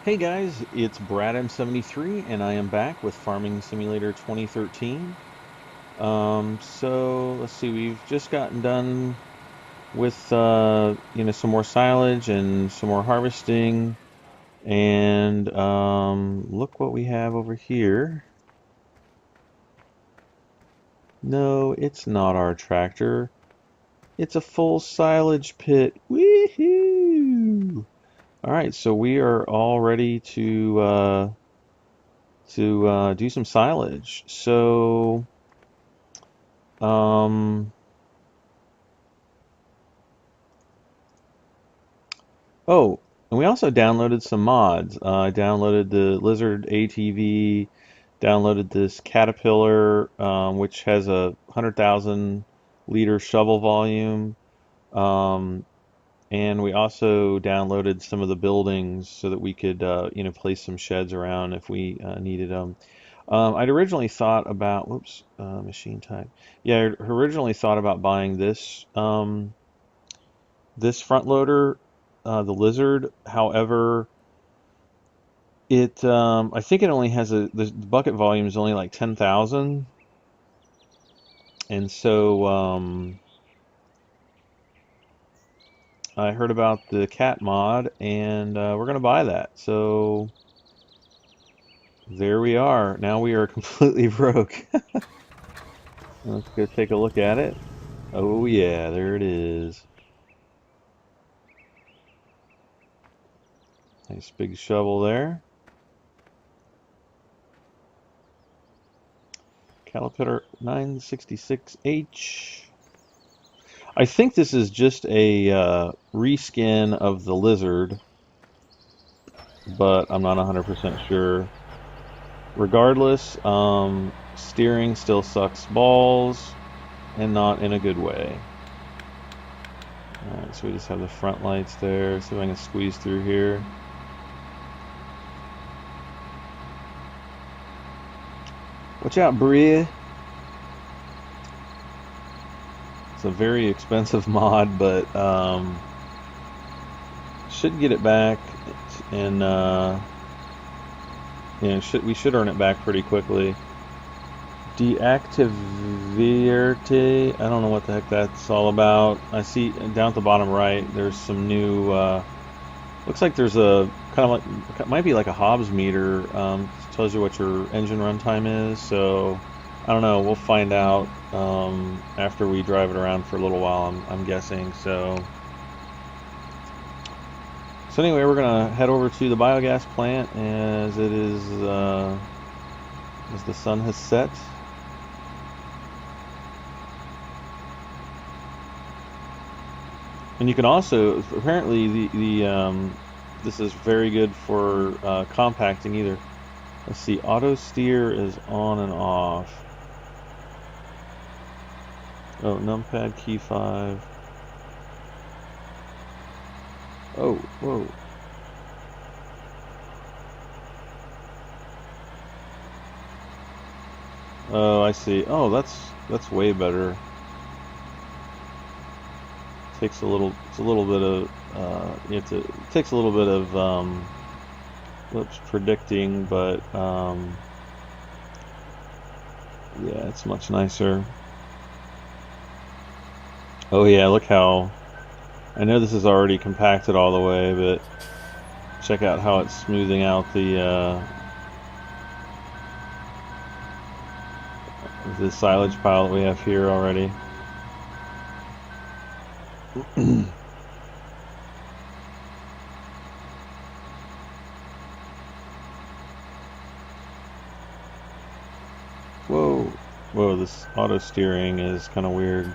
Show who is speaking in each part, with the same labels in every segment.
Speaker 1: Hey guys, it's Brad M73 and I am back with Farming Simulator 2013. So let's see, we've just gotten done with some more silage and some more harvesting, and look what we have over here. No, it's not our tractor. It's a full silage pit. Woohoo! All right, so we are all ready to do some silage. So, um, oh, and we also downloaded some mods. I downloaded the Lizard ATV, downloaded this Caterpillar, which has a 100,000 liter shovel volume. Um, and we also downloaded some of the buildings so that we could, place some sheds around if we needed them. I'd originally thought about, whoops, machine type. Yeah, I originally thought about buying this front loader, the Lizard. However, I think it only has the bucket volume is only like 10,000, and so I heard about the cat mod, and we're gonna buy that. So there we are. Now we are completely broke. Let's go take a look at it. Oh yeah, there it is. Nice big shovel there. Caterpillar 966H. I think this is just a reskin of the Lizard, but I'm not 100% sure. Regardless, steering still sucks balls, and not in a good way. Alright, so we just have the front lights there. See if I can squeeze through here. Watch out, Bria. It's a very expensive mod, but should get it back, and we should earn it back pretty quickly. Deactivate. I don't know what the heck that's all about. I see down at the bottom right, there's some new. Looks like there's a kind of like, it might be like a Hobbs meter. Tells you what your engine runtime is. So I don't know. We'll find out after we drive it around for a little while. I'm guessing. So anyway, we're gonna head over to the biogas plant as it is as the sun has set. And you can also, apparently this is very good for compacting either. Let's see, auto steer is on and off. Oh, numpad key 5. Oh, whoa. Oh, I see. Oh, that's way better. Takes a little. It's a little bit of. It takes a little bit of predicting, but yeah, it's much nicer. Oh yeah, look how. I know this is already compacted all the way, but check out how it's smoothing out the silage pile that we have here already. Whoa, this auto steering is kind of weird.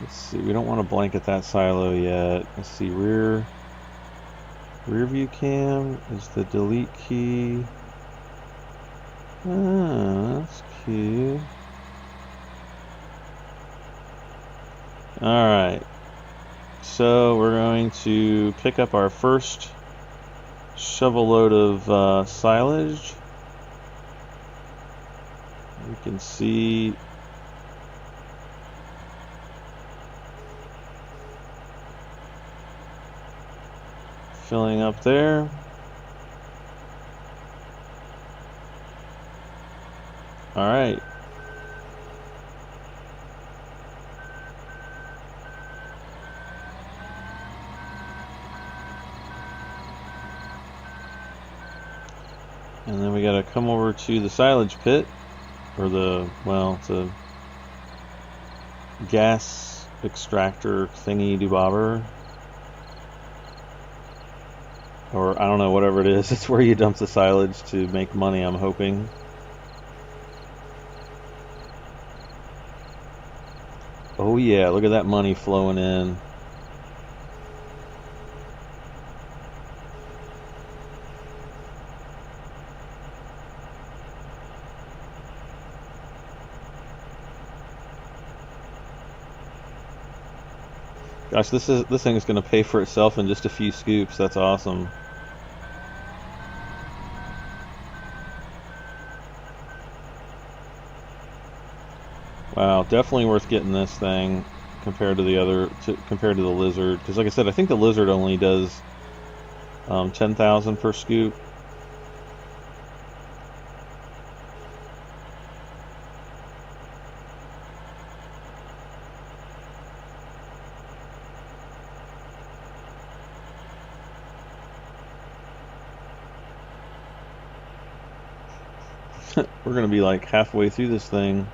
Speaker 1: Let's see, we don't want to blanket that silo yet. Let's see, rear view cam is the delete key. Ah, that's cute. Alright, so we're going to pick up our first shovel load of silage. You can see filling up there. All right. And then we gotta come over to the silage pit, or well, it's a gas extractor thingy debobber. Or I don't know, whatever it is. It's where you dump the silage to make money, I'm hoping. Oh yeah, look at that money flowing in. Gosh, this thing is going to pay for itself in just a few scoops. That's awesome. Wow, definitely worth getting this thing compared to compared to the lizard. Because like I said, I think the lizard only does 10,000 per scoop. We're gonna be like halfway through this thing.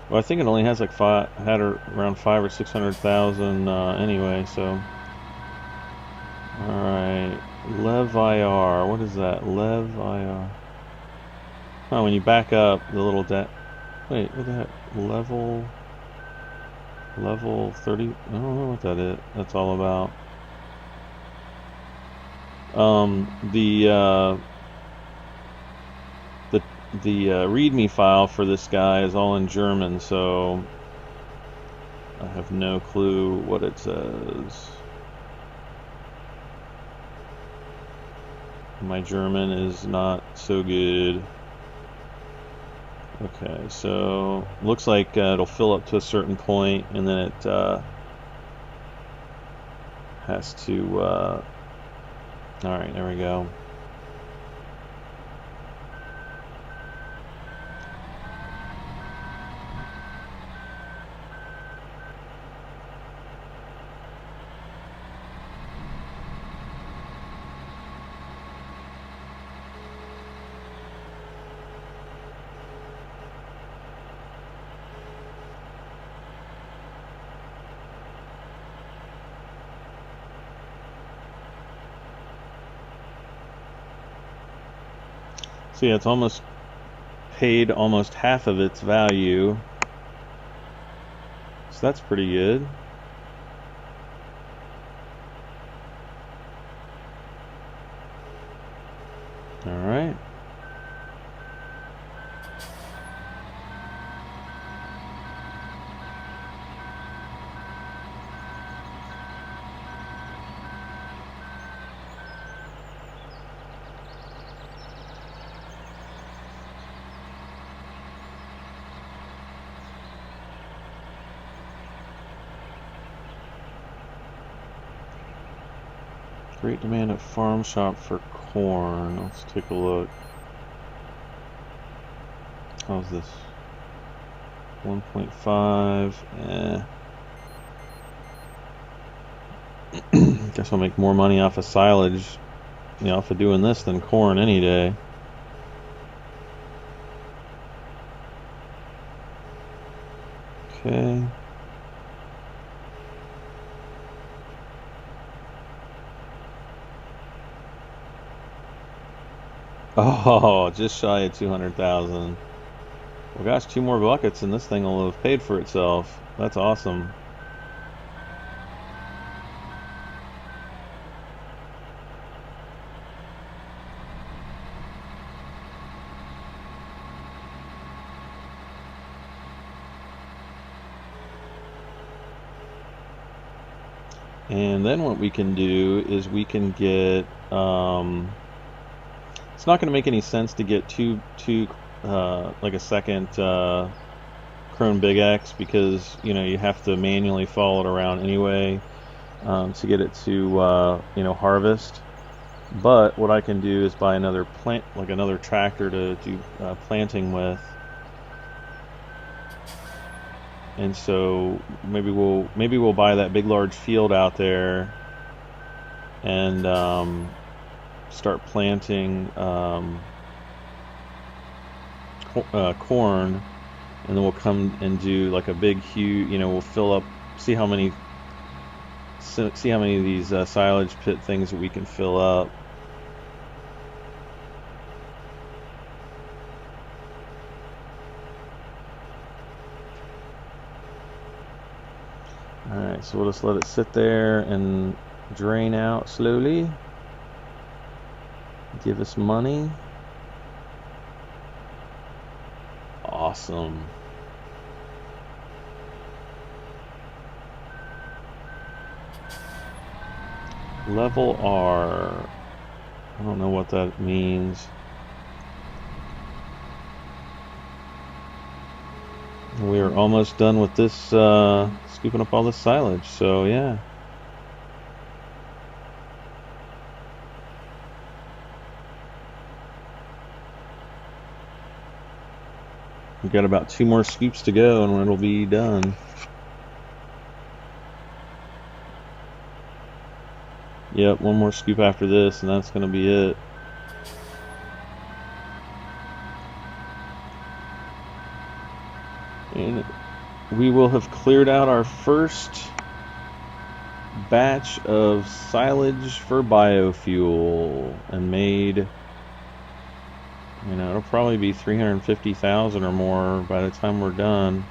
Speaker 1: Well, I think it only has like around 500,000 or 600,000 anyway. So, all right, Lev IR. What is that? Lev IR. Oh, when you back up, the little wait, what the heck? Level 30. I don't know what that is. That's all about. The README file for this guy is all in German, so I have no clue what it says. My German is not so good. Okay, so looks like it'll fill up to a certain point, and then it has to. All right, there we go. So yeah, it's almost paid almost half of its value. So that's pretty good. All right. Great demand at farm shop for corn. Let's take a look. How's this? 1.5. Guess I'll make more money off of silage, off of doing this than corn any day. Okay. Oh, just shy of 200,000. Well, gosh, 2 more buckets and this thing will have paid for itself. That's awesome. And then what we can do is we can get, it's not going to make any sense to get like a second Chrome Big X, because you have to manually follow it around anyway, to get it to harvest. But what I can do is buy another plant, like another tractor to do planting with, and so maybe we'll buy that big large field out there and start planting corn, and then we'll come and do like a big huge, we'll fill up, see how many of these silage pit things that we can fill up. Alright, so we'll just let it sit there and drain out slowly. Give us money. Awesome. Level R. I don't know what that means. We are almost done with this, scooping up all this silage, so yeah. We've got about 2 more scoops to go and it'll be done. Yep, 1 more scoop after this and that's going to be it. And we will have cleared out our first batch of silage for biofuel and made, it'll probably be 350,000 or more by the time we're done.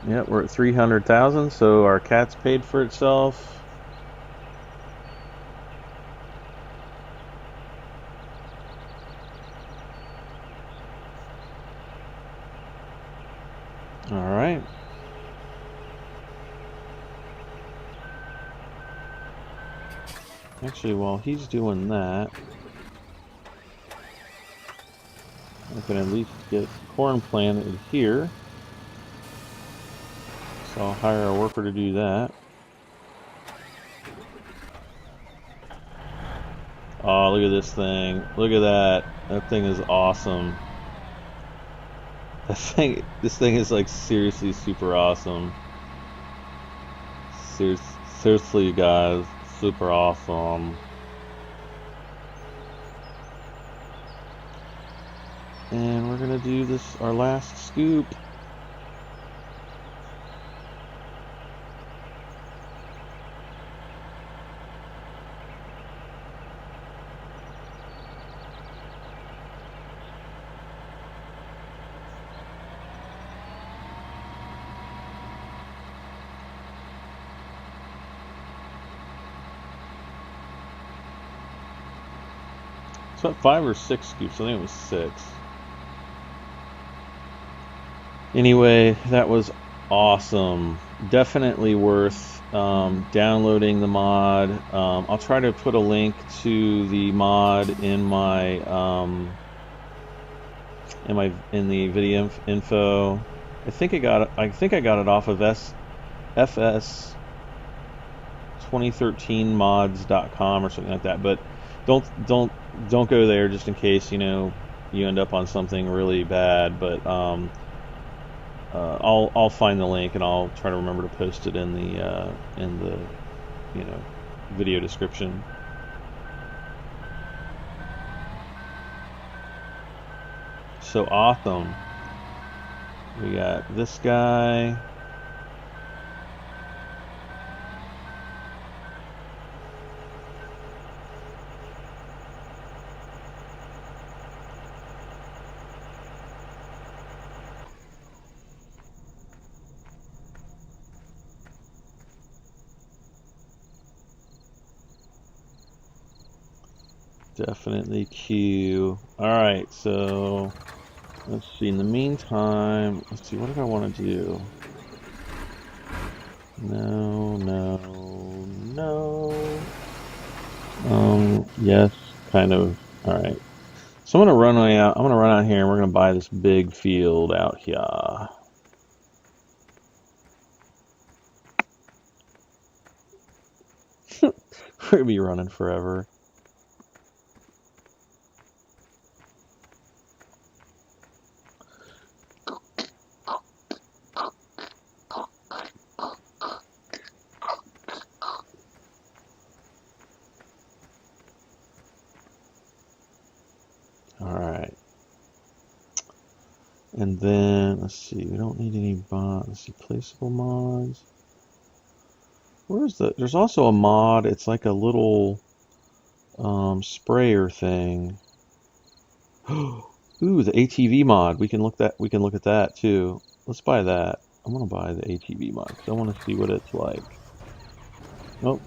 Speaker 1: Yep, we're at 300,000, so our cat's paid for itself. Alright. Actually, while he's doing that, I can at least get corn planted here. So I'll hire a worker to do that. Oh, look at this thing. Look at that. That thing is awesome. This thing is like seriously super awesome. Seriously, guys, super awesome. And we're gonna do this, our last scoop. So at 5 or 6 scoops, I think it was 6. Anyway, that was awesome. Definitely worth downloading the mod. I'll try to put a link to the mod in my in the video info. I think I got it off of fs2013mods.com or something like that. But don't go there just in case you end up on something really bad. But I'll find the link and I'll try to remember to post it in the video description. So awesome. We got this guy. Definitely Q. Alright, so Let's see, in the meantime, let's see, what did I want to do? No, no, no. Yes, kind of. All right. So I'm gonna run out. I'm gonna run out here, and we're gonna buy this big field out here. We're gonna be running forever. All right. And then let's see. We don't need any mods. Let's see, placeable mods. Where's the? There's also a mod. It's like a little sprayer thing. Ooh, the ATV mod. We can look that. We can look at that too. Let's buy that. I'm gonna buy the ATV mod 'cause I want to see what it's like. Nope.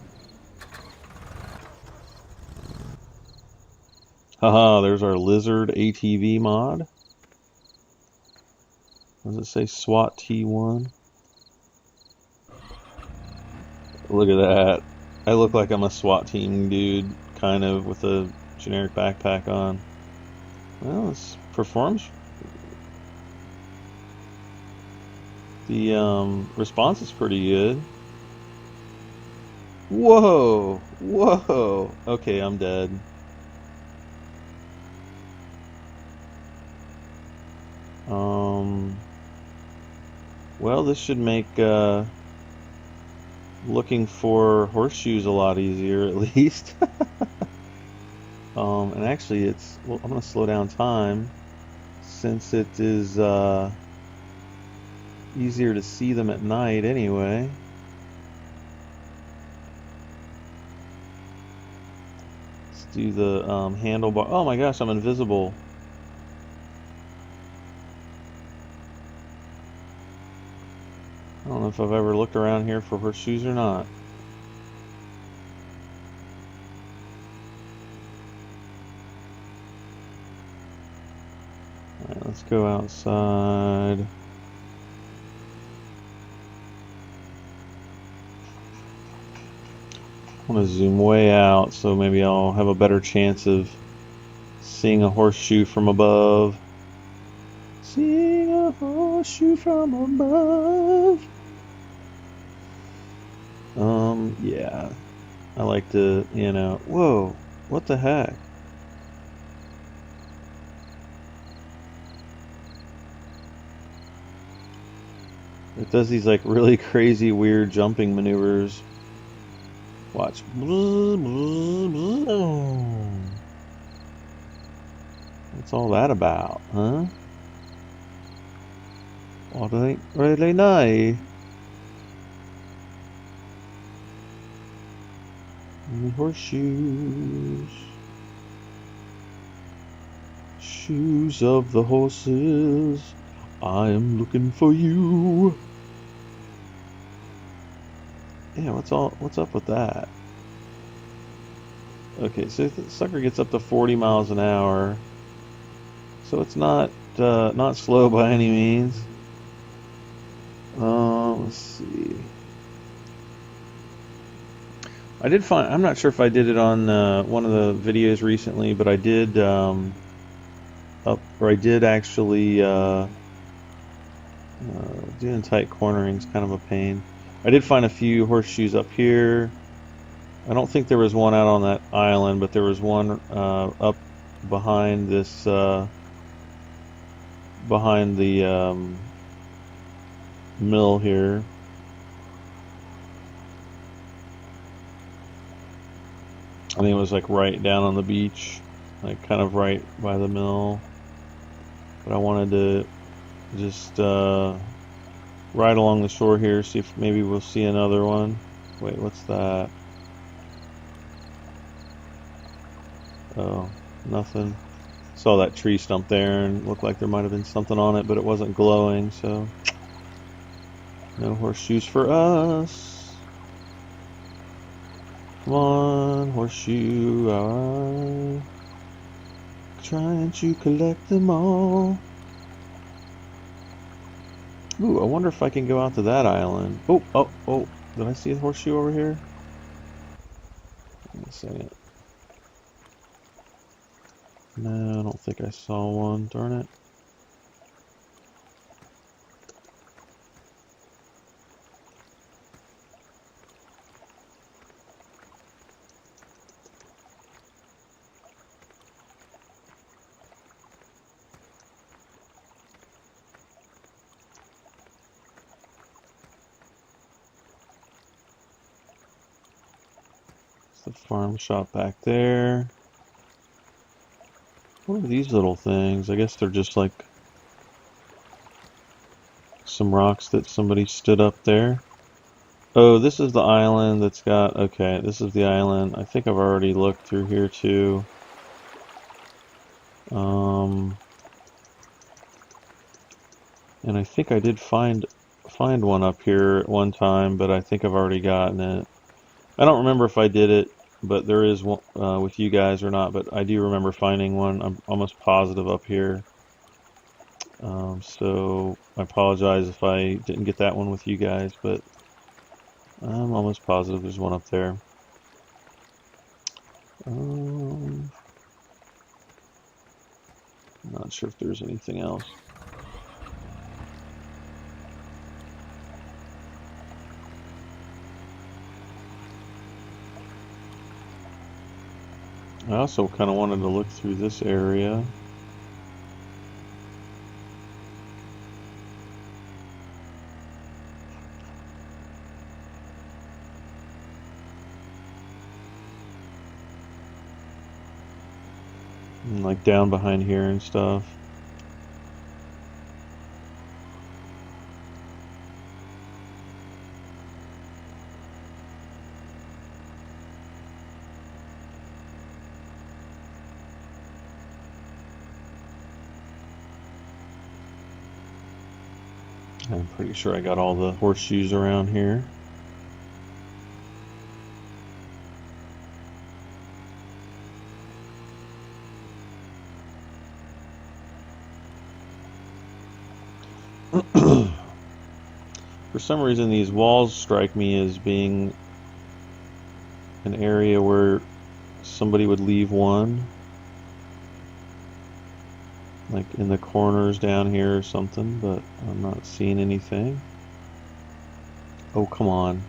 Speaker 1: Haha, there's our lizard ATV mod. Does it say SWAT T1? Look at that. I look like I'm a SWAT team dude, kind of, with a generic backpack on. Well, this performs. The response is pretty good. Whoa! Whoa! Okay, I'm dead. Well, this should make looking for horseshoes a lot easier, at least. And actually, it's. Well, I'm gonna slow down time since it is easier to see them at night anyway. Let's do the handlebar. Oh my gosh, I'm invisible. I don't know if I've ever looked around here for horseshoes or not. Alright, let's go outside. I want to zoom way out so maybe I'll have a better chance of seeing a horseshoe from above. Seeing a horseshoe from above. Yeah. I like to, you know, whoa, what the heck? It does these like really crazy weird jumping maneuvers. Watch. What's all that about, huh? What ain't really nice. Horseshoes. Shoes of the horses. I am looking for you. Yeah, what's up with that? Okay, so the sucker gets up to 40 miles an hour. So it's not not slow by any means. Let's see. I did find, I'm not sure if I did it on one of the videos recently, but I did actually doing tight cornering is kind of a pain. I did find a few horseshoes up here. I don't think there was one out on that island, but there was one up behind this behind the mill here. I think it was like right down on the beach, like kind of right by the mill. But I wanted to just ride along the shore here, see if maybe we'll see another one. Wait, what's that? Oh, nothing. Saw that tree stump there and looked like there might have been something on it, but it wasn't glowing, so no horseshoes for us. Come on, horseshoe, trying to collect them all. Ooh, I wonder if I can go out to that island. Oh, oh, oh. Did I see a horseshoe over here? Wait a second. No, I don't think I saw one. Darn it. It's the farm shop back there. What are these little things? I guess they're just like some rocks that somebody stood up there. Oh, this is the island that's got, okay, this is the island. I think I've already looked through here too. Um, and I think I did find one up here at one time, but I think I've already gotten it. I don't remember if I did it, but there is one with you guys or not, but I do remember finding one. I'm almost positive up here. So I apologize if I didn't get that one with you guys, but I'm almost positive there's one up there. Not sure if there's anything else. I also kind of wanted to look through this area. And like down behind here and stuff. I'm pretty sure I got all the horseshoes around here. For some reason, these walls strike me as being an area where somebody would leave one. Like in the corners down here or something, but I'm not seeing anything. Oh, come on.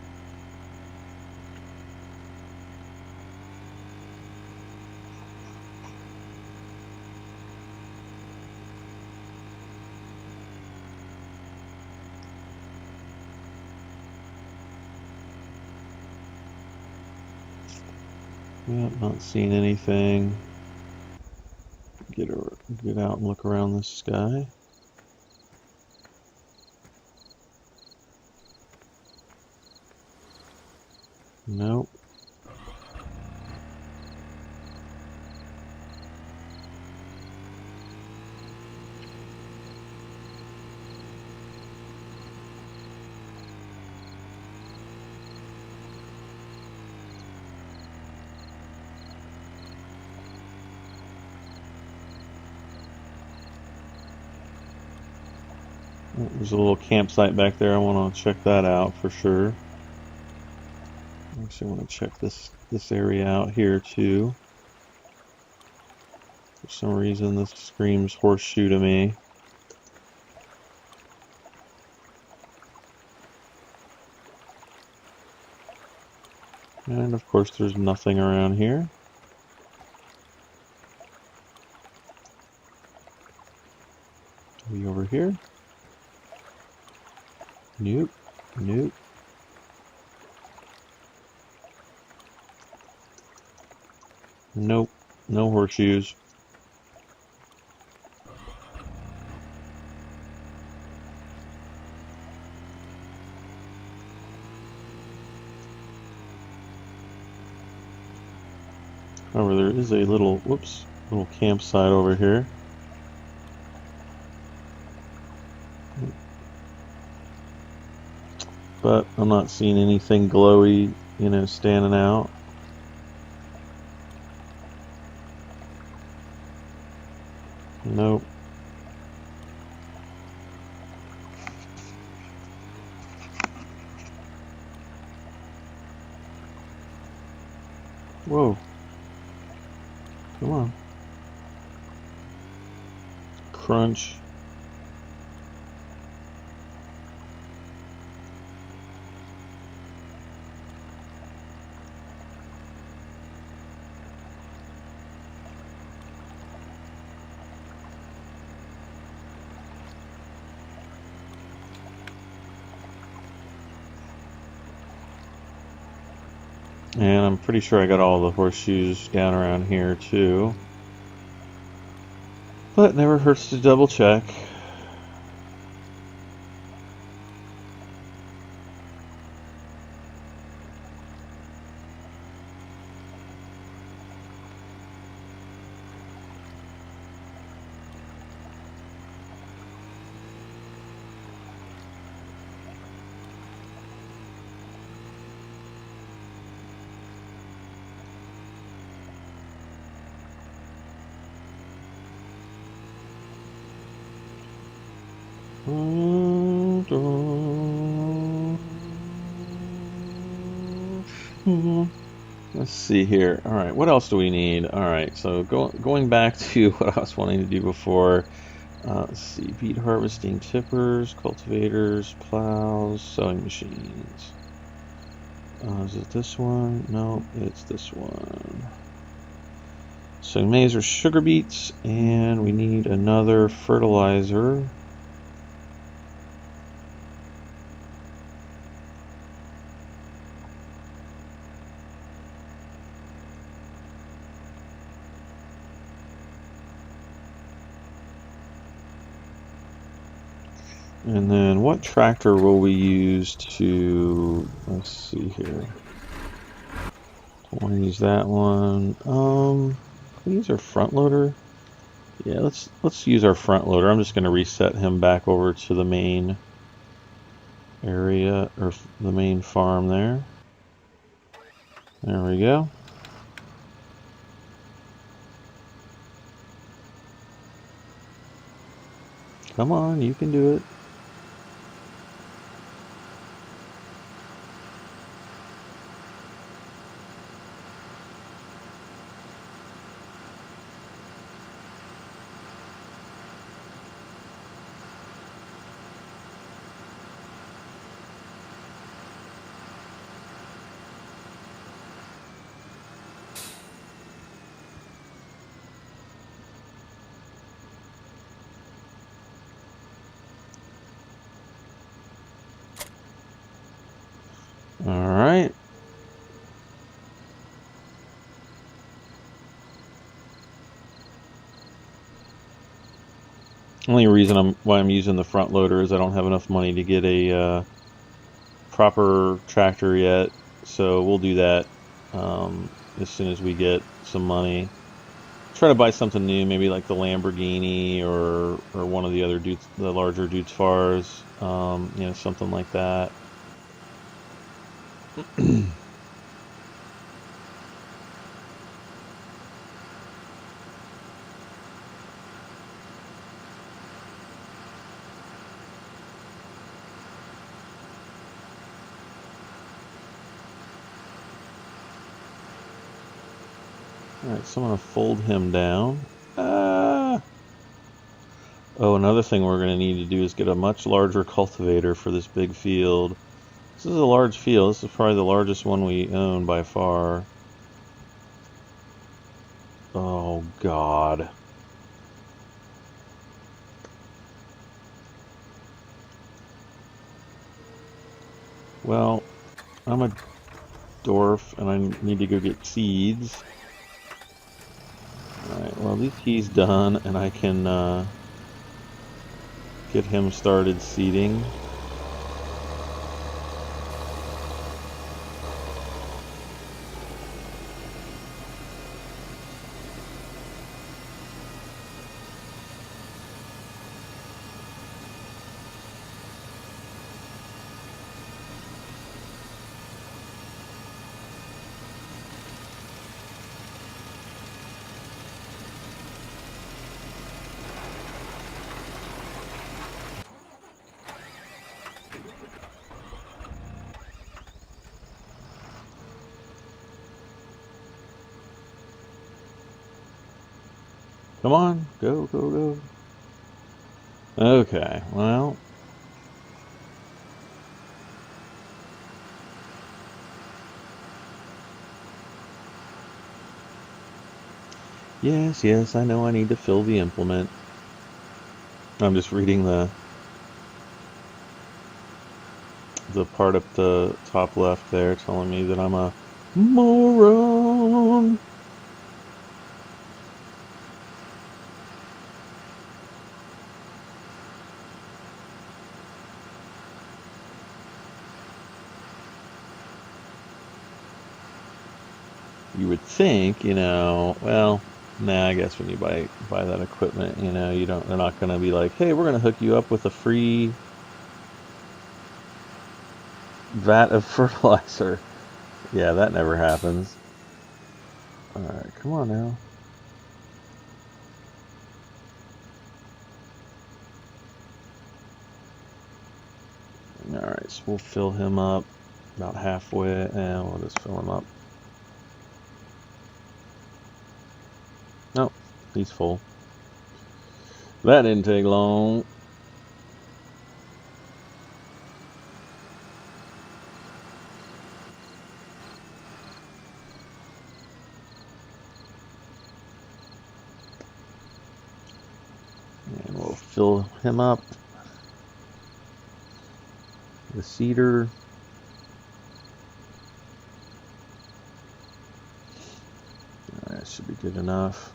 Speaker 1: Yep, not seeing anything. Get out and look around the sky. Nope. There's a little campsite back there. I want to check that out for sure. Actually, I want to check this area out here too. For some reason, this screams horseshoe to me. And of course, there's nothing around here. Are we over here? Nope. Nope. Nope. No horseshoes. However, there is a little, whoops, little campsite over here. But I'm not seeing anything glowy, standing out. Nope. Whoa. Come on. Crunch. And I'm pretty sure I got all the horseshoes down around here too. But it never hurts to double check. Let's see here. All right, what else do we need? All right, so going back to what I was wanting to do before. Let's see, beet harvesting tippers, cultivators, plows, sewing machines. Is it this one? No, it's this one. Sowing maize or sugar beets, and we need another fertilizer. And then what tractor will we use to, let's see here. I want to use that one. Can we use our front loader? Yeah, let's use our front loader. I'm just going to reset him back over to the main area, or the main farm there. There we go. Come on, you can do it. All right. Only reason why I'm using the front loader is I don't have enough money to get a proper tractor yet, so we'll do that as soon as we get some money. Try to buy something new, maybe like the Lamborghini or one of the other dudes, the larger Dudes Fars, you know, something like that. Alright, so I'm going to fold him down. Oh, another thing we're going to need to do is get a much larger cultivator for this big field. This is a large field. This is probably the largest one we own by far. Oh, God. Well, I'm a dwarf and I need to go get seeds. Alright, well at least he's done and I can get him started seeding. Come on, go, go, go. Okay, well. Yes, yes, I know I need to fill the implement. I'm just reading the part up the top left there telling me that I'm a moron. You would think, well, nah, I guess when you buy that equipment, they're not gonna be like, hey, we're gonna hook you up with a free vat of fertilizer. Yeah, that never happens. Alright, come on now. Alright, so we'll fill him up about halfway, and we'll just fill him up. Nope, he's full. That didn't take long. And we'll fill him up. The cedar. That should be good enough.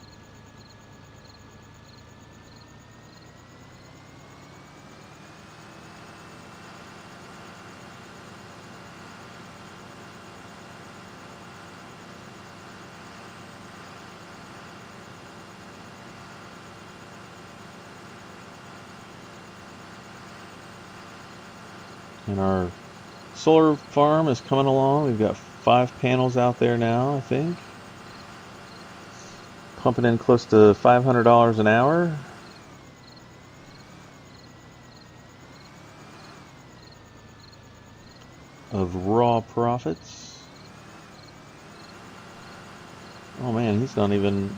Speaker 1: And our solar farm is coming along. We've got 5 panels out there now, I think. Pumping in close to $500 an hour. Of raw profits. Oh man, he's not even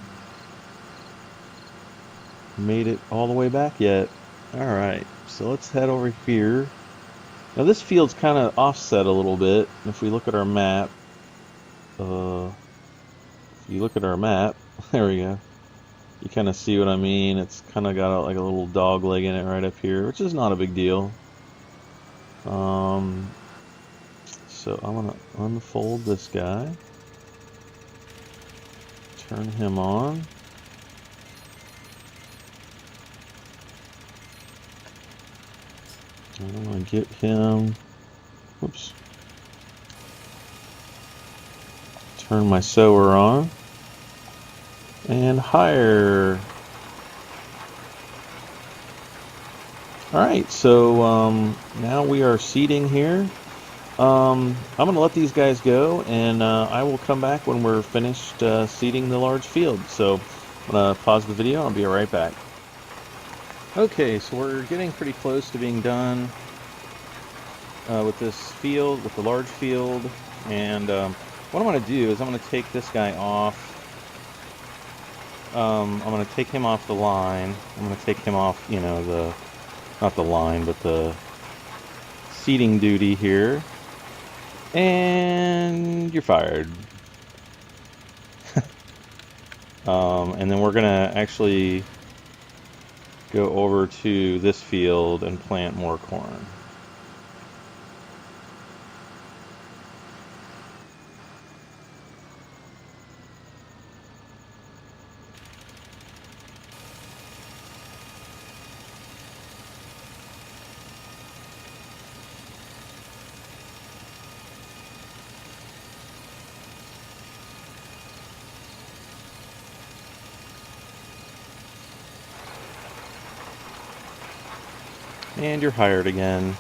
Speaker 1: made it all the way back yet. Alright, so let's head over here. Now this field's kind of offset a little bit. If we look at our map, there we go. You kind of see what I mean. It's kind of got like a little dog leg in it right up here, which is not a big deal. So I'm gonna unfold this guy, turn him on. I'm gonna get him. Whoops. Turn my sower on and hire. Alright, so now we are seeding here. I'm going to let these guys go, and I will come back when we're finished seeding the large field. So I'm going to pause the video. I'll be right back. Okay, so we're getting pretty close to being done with this field, with the large field. And what I'm going to do is I'm going to take this guy off. I'm going to take him off the line. I'm going to take him off, not the line, but the seating duty here. And you're fired. And then we're going to actually go over to this field and plant more corn. And you're hired again.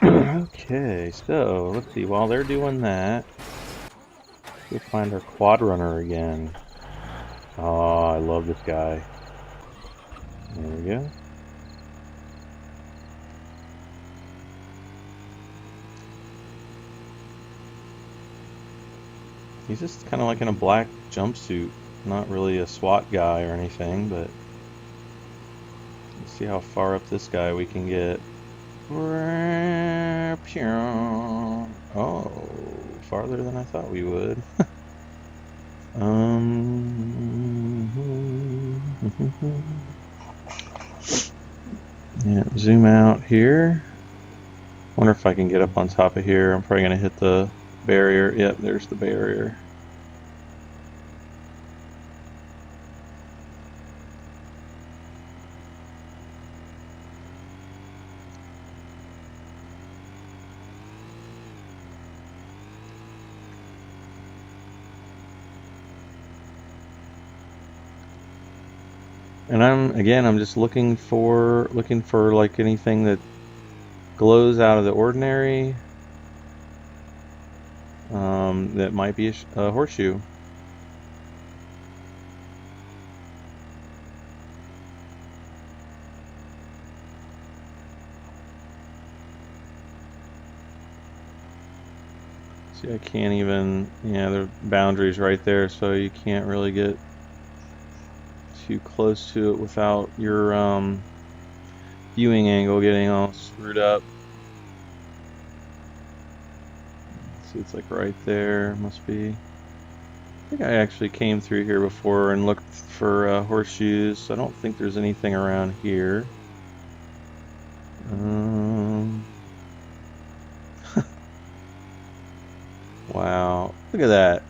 Speaker 1: Okay, so let's see. While they're doing that, we'll find our quad runner again. Oh, I love this guy. There we go. He's just kind of like in a black jumpsuit. Not really a SWAT guy or anything, but let's see how far up this guy we can get. Oh, farther than I thought we would. Yeah, zoom out here. Wonder if I can get up on top of here. I'm probably gonna hit the barrier. Yep, there's the barrier. And I'm just looking for like anything that glows out of the ordinary. That might be a horseshoe. See, I can't even, yeah, the boundary's right there, so you can't really get too close to it without your viewing angle getting all screwed up. See, it's like right there, must be. I think I actually came through here before and looked for horseshoes. I don't think there's anything around here. Wow, look at that.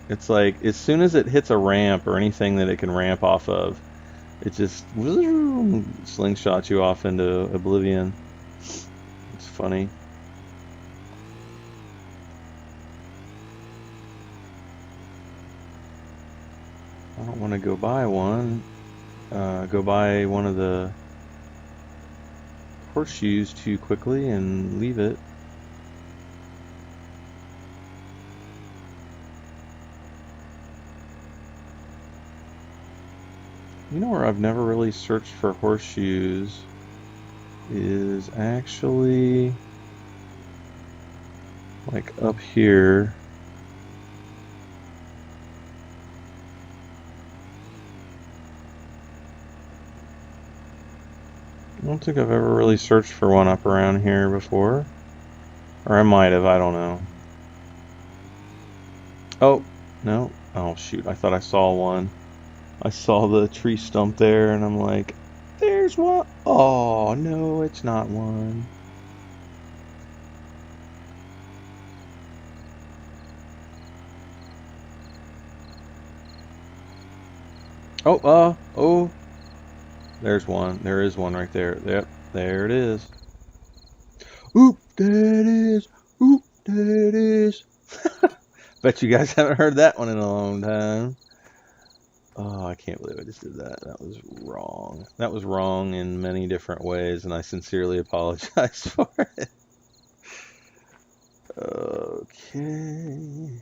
Speaker 1: It's like as soon as it hits a ramp or anything that it can ramp off of, it just slingshots you off into oblivion. It's funny. I don't want to go buy one. Go buy one of the horseshoes too quickly and leave it. You know where I've never really searched for horseshoes is actually like up here. I don't think I've ever really searched for one up around here before. Or I might have, I don't know. Oh, no. Oh, shoot, I thought I saw one. I saw the tree stump there, and I'm like, there's one. Oh, no, it's not one. Oh. There's one. There is one right there. Yep, there it is. Oop, there it is. Oop, there it is. Bet you guys haven't heard that one in a long time. Oh, I can't believe I just did that. That was wrong. That was wrong in many different ways, and I sincerely apologize for it. Okay.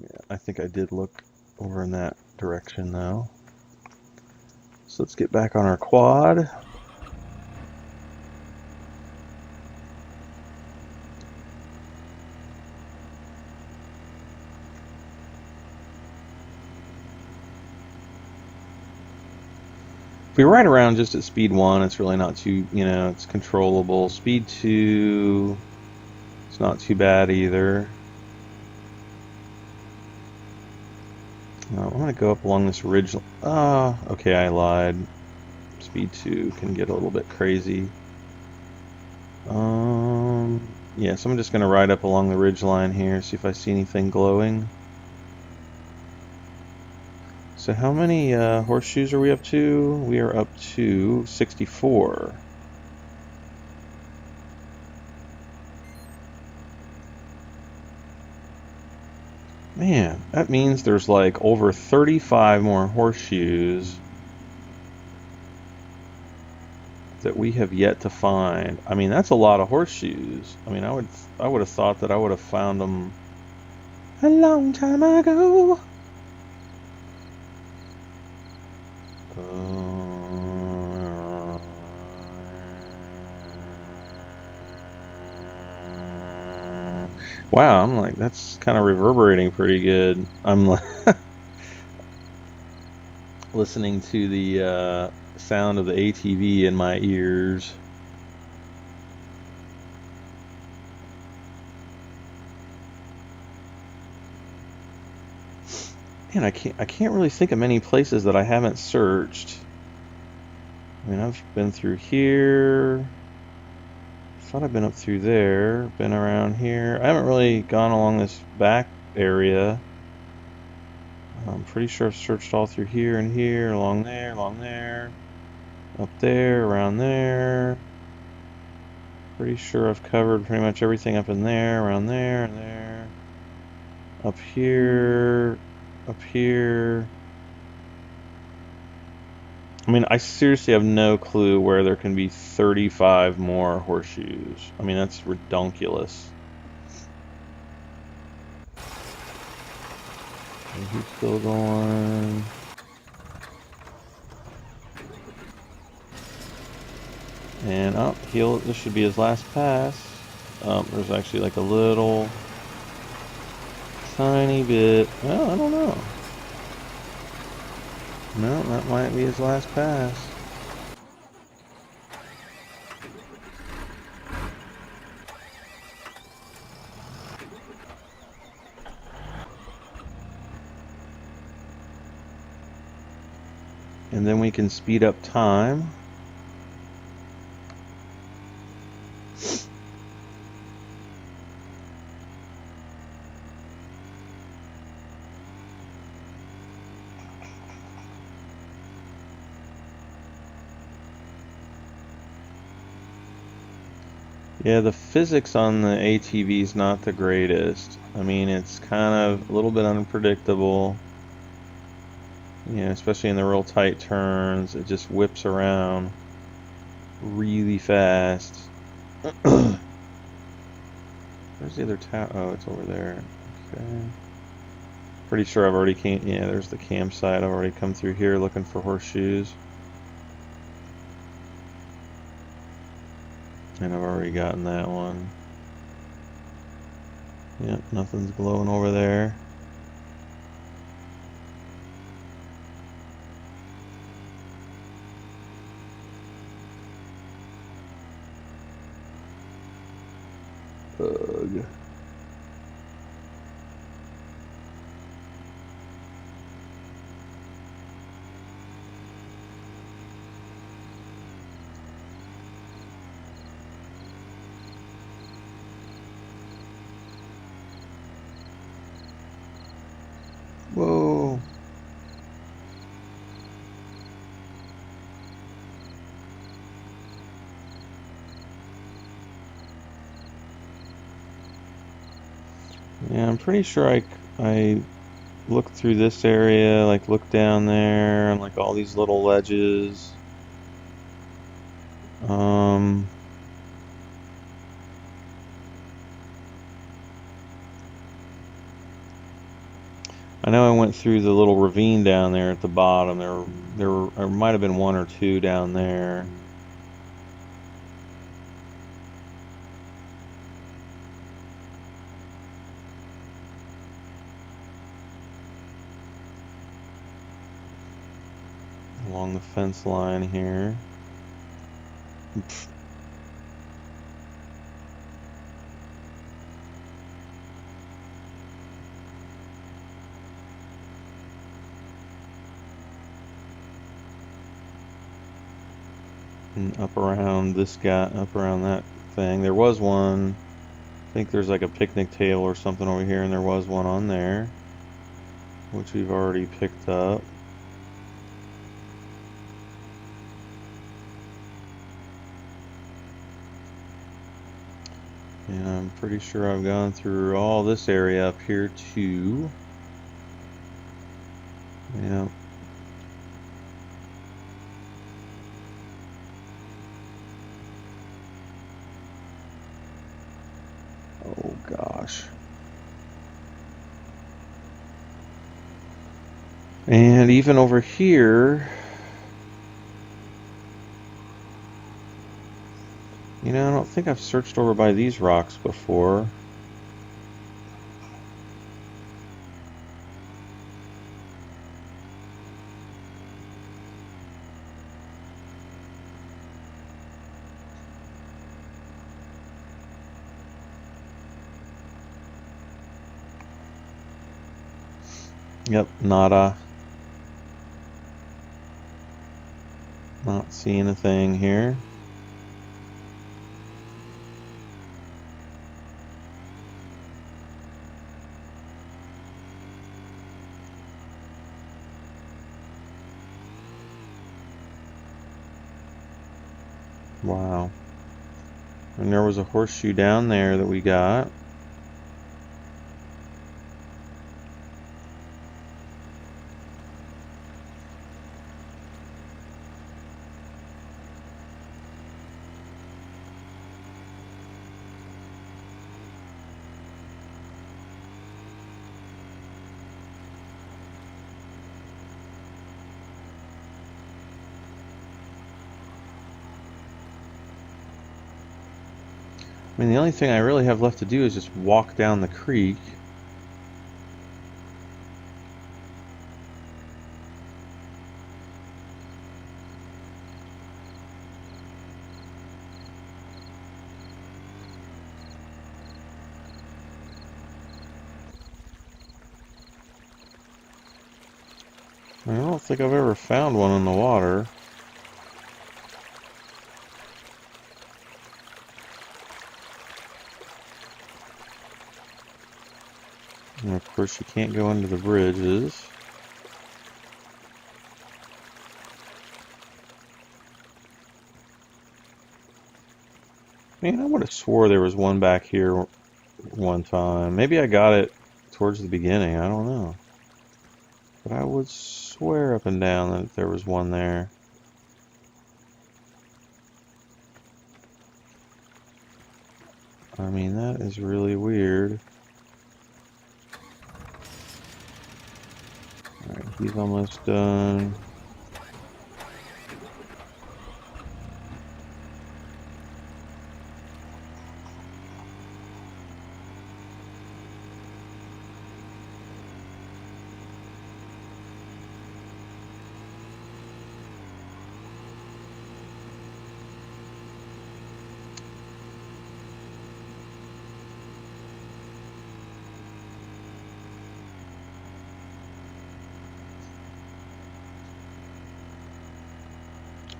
Speaker 1: Yeah, I think I did look over in that direction though. So let's get back on our quad. We're right around just at speed 1. It's really not too, it's controllable. Speed 2, it's not too bad either. I'm going to go up along this ridge. Okay, I lied. Speed 2 can get a little bit crazy. Yeah, so I'm just going to ride up along the ridge line here, see if I see anything glowing. So how many horseshoes are we up to? We are up to 64. Man, that means there's like over 35 more horseshoes that we have yet to find. I mean, that's a lot of horseshoes. I mean, I would have thought that I would have found them a long time ago. Wow, I'm like, that's kind of reverberating pretty good. I'm like listening to the sound of the ATV in my ears. Man, I can't really think of many places that I haven't searched. I mean, I've been through here. Thought I've been up through there. Been around here. I haven't really gone along this back area. I'm pretty sure I've searched all through here and here, along there, up there, around there. Pretty sure I've covered pretty much everything up in there, around there, and there. Up here, up here. I mean, I seriously have no clue where there can be 35 more horseshoes. I mean, that's redonkulous. And he's still going. And oh, this should be his last pass. There's actually like a little tiny bit. Well, I don't know. No, that might be his last pass. And then we can speed up time. Yeah, the physics on the ATV is not the greatest. I mean, it's kind of a little bit unpredictable. You know, especially in the real tight turns, it just whips around really fast. Where's the other tower? Oh, it's over there. Okay. Pretty sure I've already came. Yeah, there's the campsite. I've already come through here looking for horseshoes. And I've already gotten that one. Yep, nothing's glowing over there. Ugh. Whoa. Yeah, I'm pretty sure I looked through this area, like looked down there, and like all these little ledges. I know I went through the little ravine down there at the bottom. There might have been one or two down there. Along the fence line here. And up around this guy, up around that thing. There was one. I think there's like a picnic table or something over here, and there was one on there, which we've already picked up. And I'm pretty sure I've gone through all this area up here too. Yeah. Oh gosh. And even over here, you know, I don't think I've searched over by these rocks before. Yep, nada. Not seeing a thing here. Wow. And there was a horseshoe down there that we got. I mean, the only thing I really have left to do is just walk down the creek. I don't think I've ever found one in the water. And of course you can't go under the bridges. Man, I would have swore there was one back here one time. Maybe I got it towards the beginning, I don't know. But I would swear up and down that there was one there. I mean, that is really weird. Alright, he's almost done.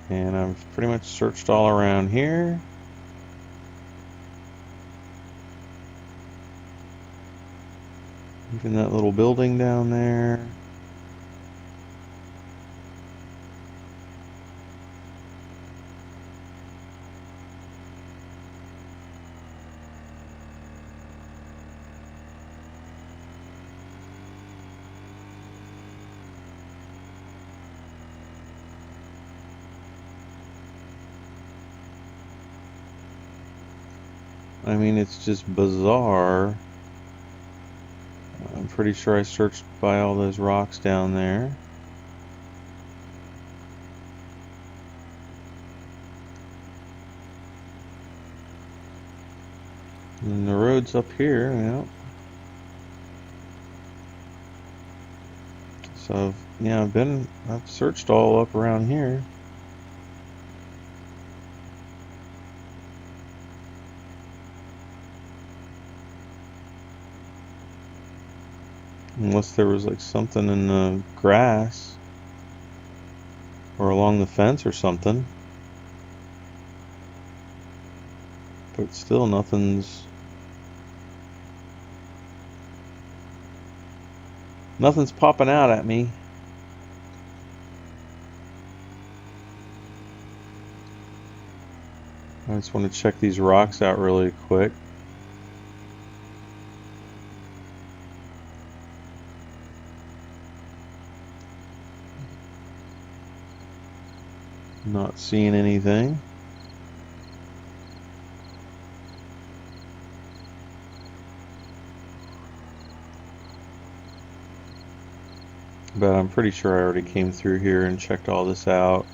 Speaker 1: And I've pretty much searched all around here. Even that little building down there. I mean, it's just bizarre. I'm pretty sure I searched by all those rocks down there. And the road's up here, yeah. So, yeah, I've searched all up around here. Unless there was like something in the grass or along the fence or something. But still nothing's popping out at me. I just want to check these rocks out really quick. Not seeing anything. But I'm pretty sure I already came through here and checked all this out.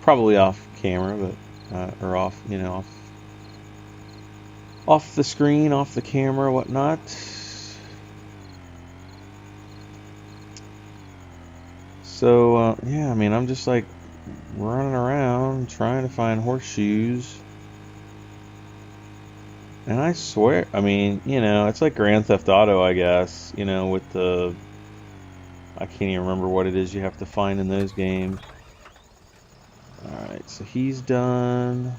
Speaker 1: Probably off camera, but or off, you know, off the screen, off the camera, whatnot. So yeah, I mean, I'm just like running around trying to find horseshoes. And I swear, I mean, it's like Grand Theft Auto, I guess, with I can't even remember what it is you have to find in those games. Alright, so he's done.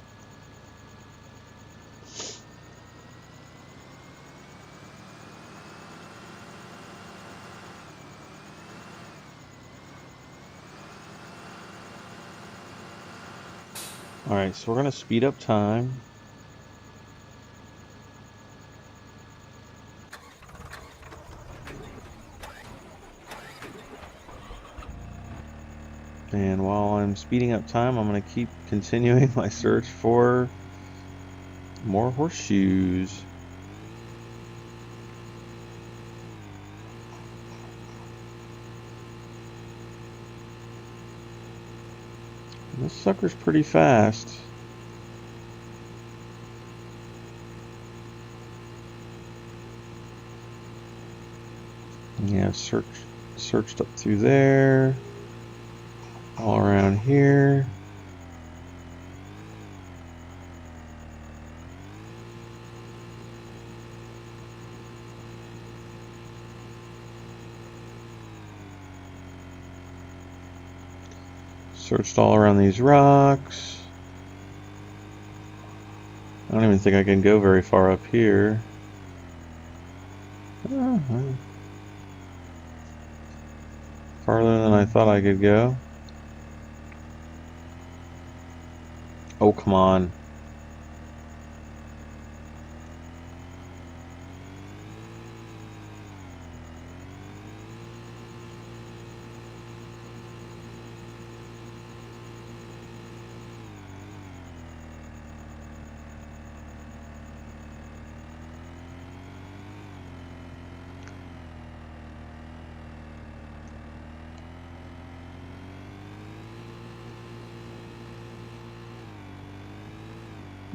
Speaker 1: Alright, so we're going to speed up time. And while I'm speeding up time, I'm going to keep continuing my search for more horseshoes. This sucker's pretty fast. Yeah, searched up through there, all around here. Searched all around these rocks. I don't even think I can go very far up here. Farther than I thought I could go. Oh, come on.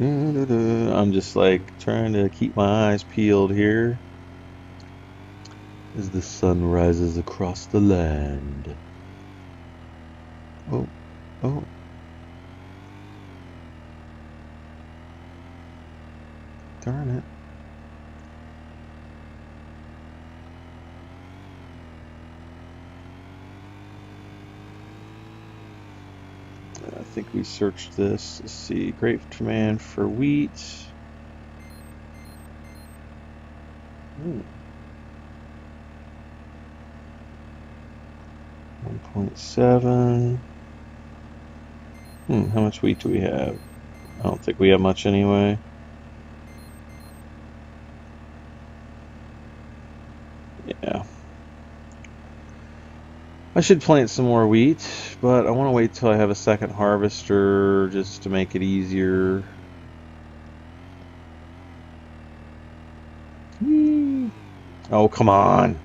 Speaker 1: I'm just like trying to keep my eyes peeled here as the sun rises across the land. Oh, oh. Darn it. I think we searched this. Let's see. Great demand for wheat. 1.7. How much wheat do we have? I don't think we have much anyway. Yeah. I should plant some more wheat, but I want to wait till I have a second harvester just to make it easier. Whee! Oh, come on.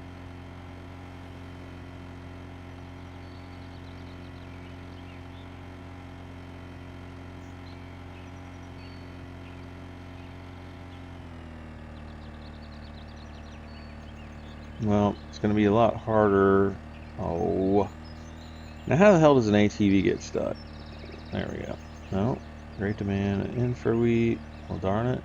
Speaker 1: Well, it's going to be a lot harder. Oh. Now, how the hell does an ATV get stuck? There we go. No. Great demand in for wheat. Well, darn it.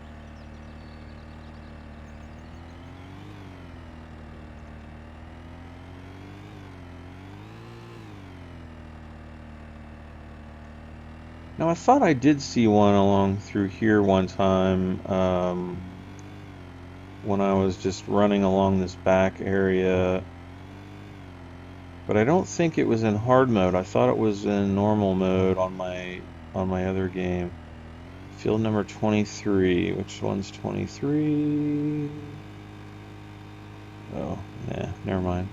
Speaker 1: Now, I thought I did see one along through here one time when I was just running along this back area. But I don't think it was in hard mode. I thought it was in normal mode on my other game. Field number 23. Which one's 23? Oh, yeah, never mind.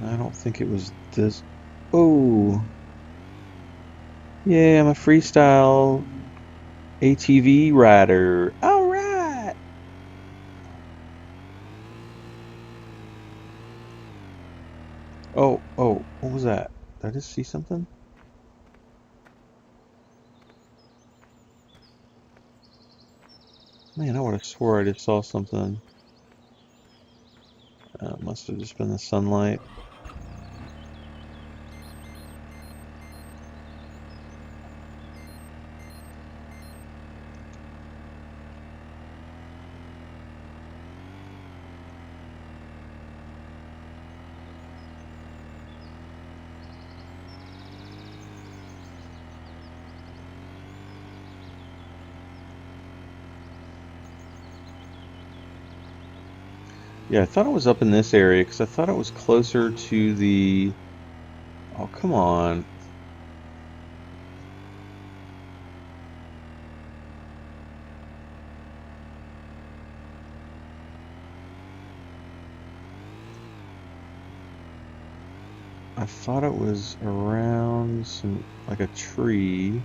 Speaker 1: I don't think it was this. Oh. Yeah, I'm a freestyle ATV rider. Alright! Oh, what was that? Did I just see something? Man, I would have swore I just saw something. Must Must have just been the sunlight. Yeah, I thought it was up in this area because I thought it was closer to the... Oh, come on. I thought it was around some, like a tree.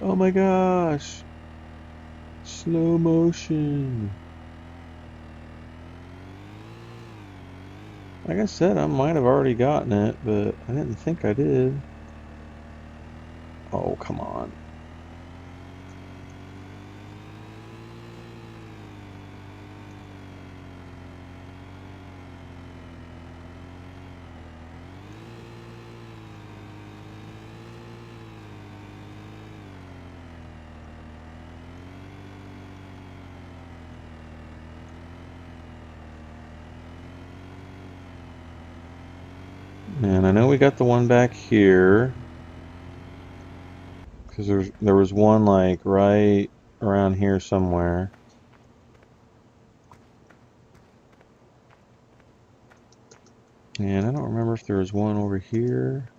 Speaker 1: Oh my gosh! Slow motion. Like I said, I might have already gotten it, but I didn't think I did. Oh, come on. And I know we got the one back here. Because there was one like right around here somewhere. And I don't remember if there was one over here.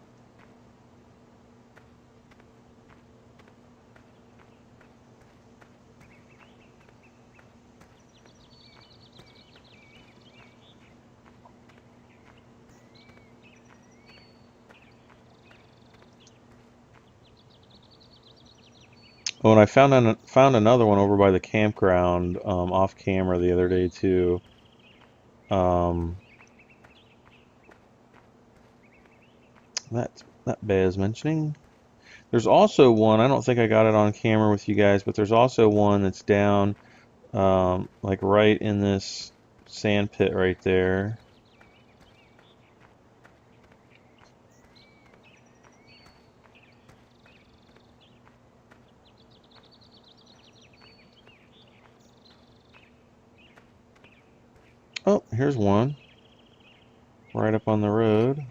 Speaker 1: Oh, and I found another one over by the campground, off camera the other day too. Um, that bears mentioning. There's also one. I don't think I got it on camera with you guys, but there's also one that's down, like right in this sand pit right there. Oh, here's one right up on the road.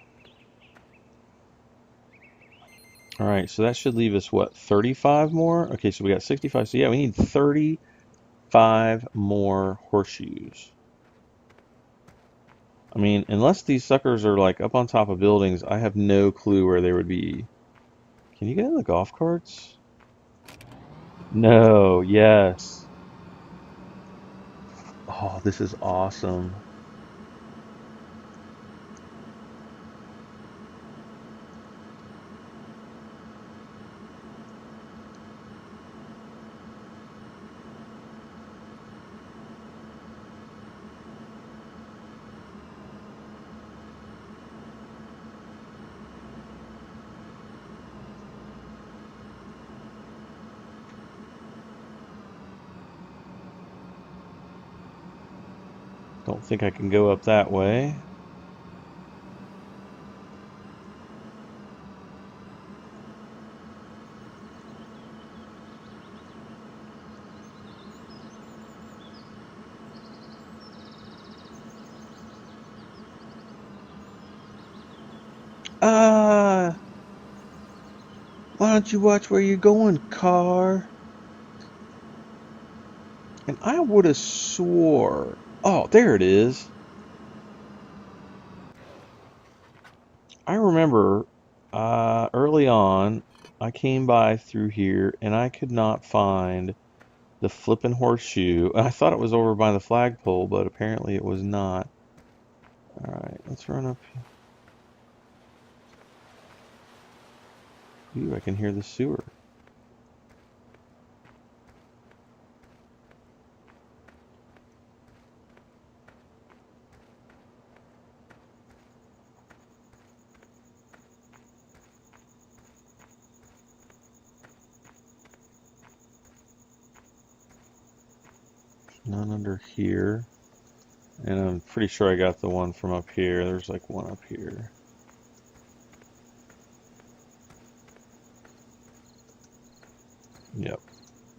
Speaker 1: All right, so that should leave us, what, 35 more? Okay, so we got 65. So yeah, we need 35 more horseshoes. I mean, unless these suckers are like up on top of buildings, I have no clue where they would be. Can you get in the golf carts? No, yes. Oh, this is awesome. Don't think I can go up that way. Ah, why don't you watch where you're going, car? And I would have swore. Oh, there it is. I remember early on, I came by through here and I could not find the flippin' horseshoe. I thought it was over by the flagpole, but apparently it was not. All right, let's run up. Ooh, I can hear the sewer. None under here. And I'm pretty sure I got the one from up here. There's like one up here. Yep.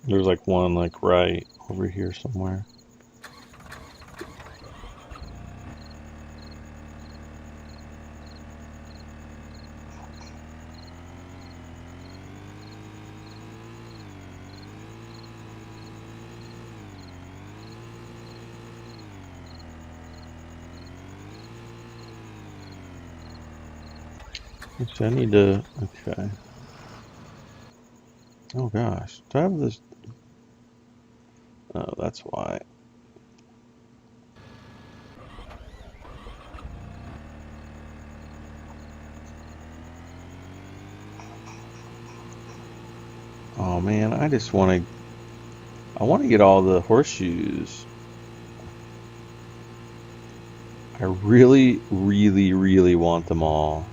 Speaker 1: There's like one like right over here somewhere. Actually, I need to, okay. Oh gosh, do I have this? Oh, that's why. Oh man, I want to get all the horseshoes. I really, really, really want them all.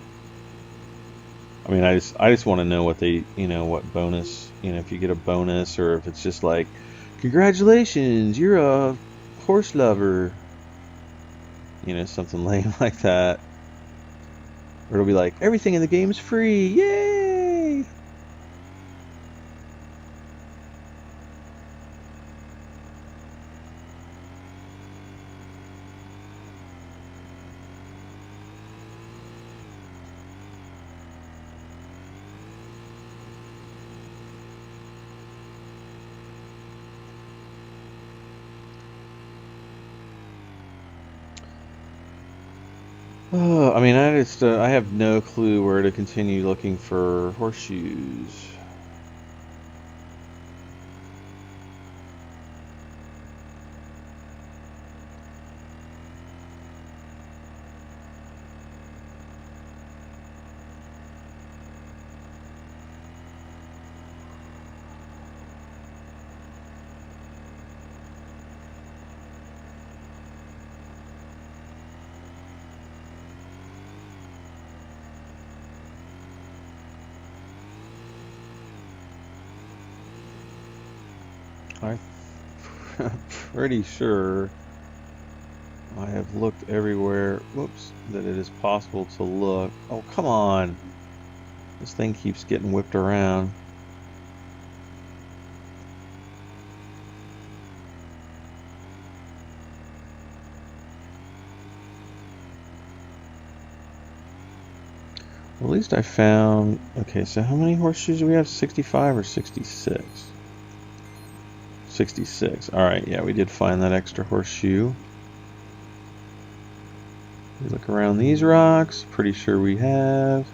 Speaker 1: I mean, I just want to know what they, what bonus, if you get a bonus or if it's just like, congratulations, you're a horse lover. Something lame like that. Or it'll be like, everything in the game is free, yay! Oh, I mean, I have no clue where to continue looking for horseshoes. I'm pretty sure I have looked everywhere, whoops, that it is possible to look. Oh, come on. This thing keeps getting whipped around. Well, at least I found, okay, so how many horseshoes do we have? 65 or 66? 66. All right, yeah, we did find that extra horseshoe. We look around these rocks, pretty sure we have.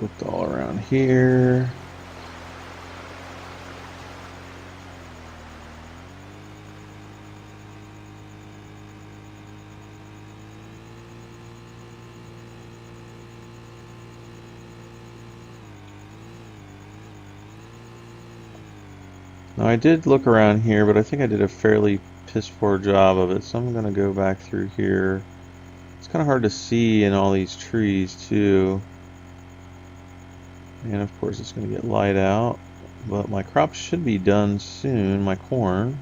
Speaker 1: Looked all around here. Now I did look around here, but I think I did a fairly piss poor job of it, so I'm going to go back through here. It's kind of hard to see in all these trees too. And of course it's going to get light out, but my crops should be done soon, my corn.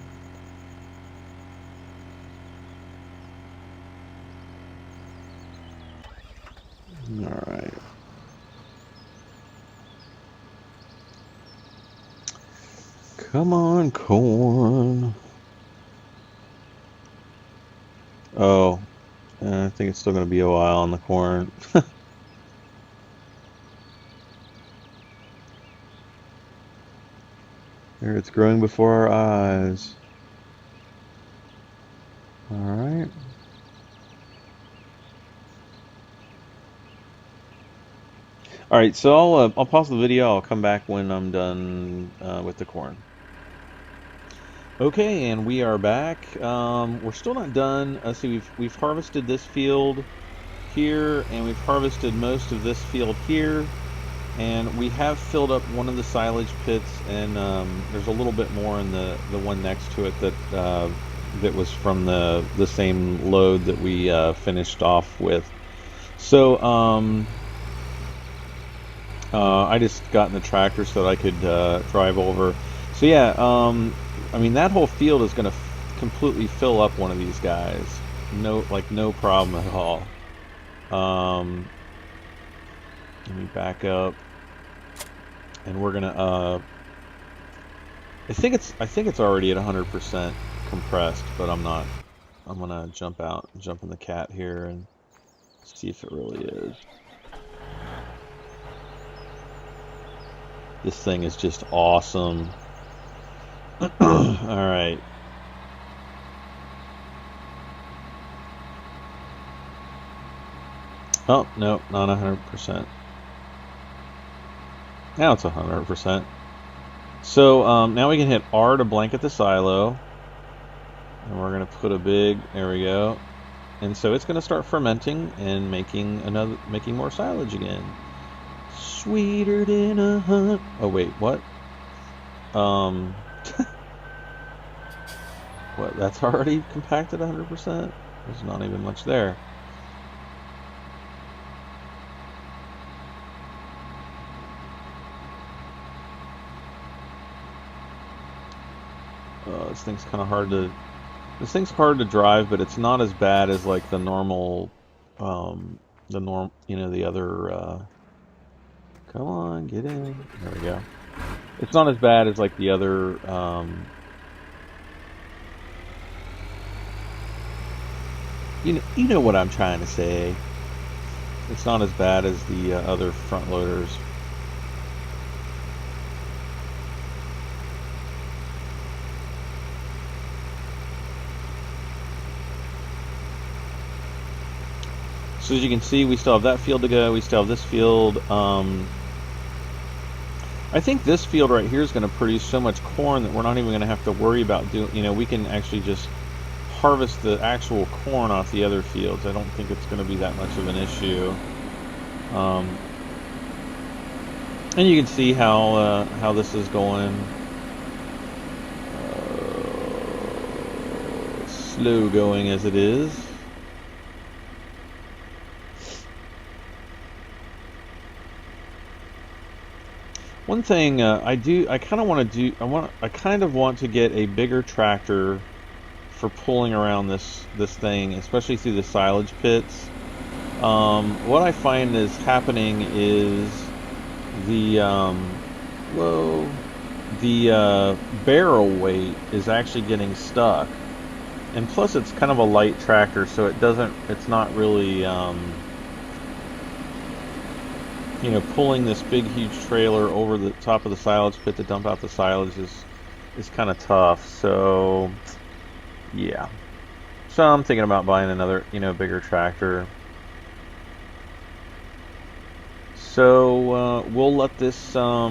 Speaker 1: Alright. Come on, corn. Oh, I think it's still going to be a while on the corn. There, it's growing before our eyes. Alright. All right, so I'll pause the video. I'll come back when I'm done with the corn. Okay, and we are back. We're still not done. See, we've harvested this field here, and we've harvested most of this field here, and we have filled up one of the silage pits, and there's a little bit more in the one next to it that that was from the same load that we finished off with. So I just got in the tractor so that I could drive over. So yeah, I mean that whole field is going to completely fill up one of these guys. No problem at all. Let me back up, and we're gonna. I think it's already at 100% compressed, but I'm not. I'm gonna jump in the cat here, and see if it really is. This thing is just awesome. All right. Oh, no, not 100%. Now it's 100%. So now we can hit R to blanket the silo. And we're going to put a big, there we go. And so it's going to start fermenting and making more silage again. Sweeter than a hunt. Oh wait, what? What? That's already compacted 100%. There's not even much there. This thing's kind of hard to. This thing's hard to drive, but it's not as bad as like the normal, the other. Come on, get in. There we go. It's not as bad as like the other. You know what I'm trying to say. It's not as bad as the other front loaders. So as you can see, we still have that field to go. We still have this field. I think this field right here is going to produce so much corn that we're not even going to have to worry about doing. We can actually just harvest the actual corn off the other fields. I don't think it's going to be that much of an issue. And you can see how this is going. Slow going as it is. One thing I kind of want to get a bigger tractor for pulling around this thing, especially through the silage pits. What I find is happening is the barrel weight is actually getting stuck, and plus it's kind of a light tractor, so it's not really pulling this big huge trailer over the top of the silage pit to dump out the silage is kind of tough. So yeah, so I'm thinking about buying another bigger tractor. So we'll let this I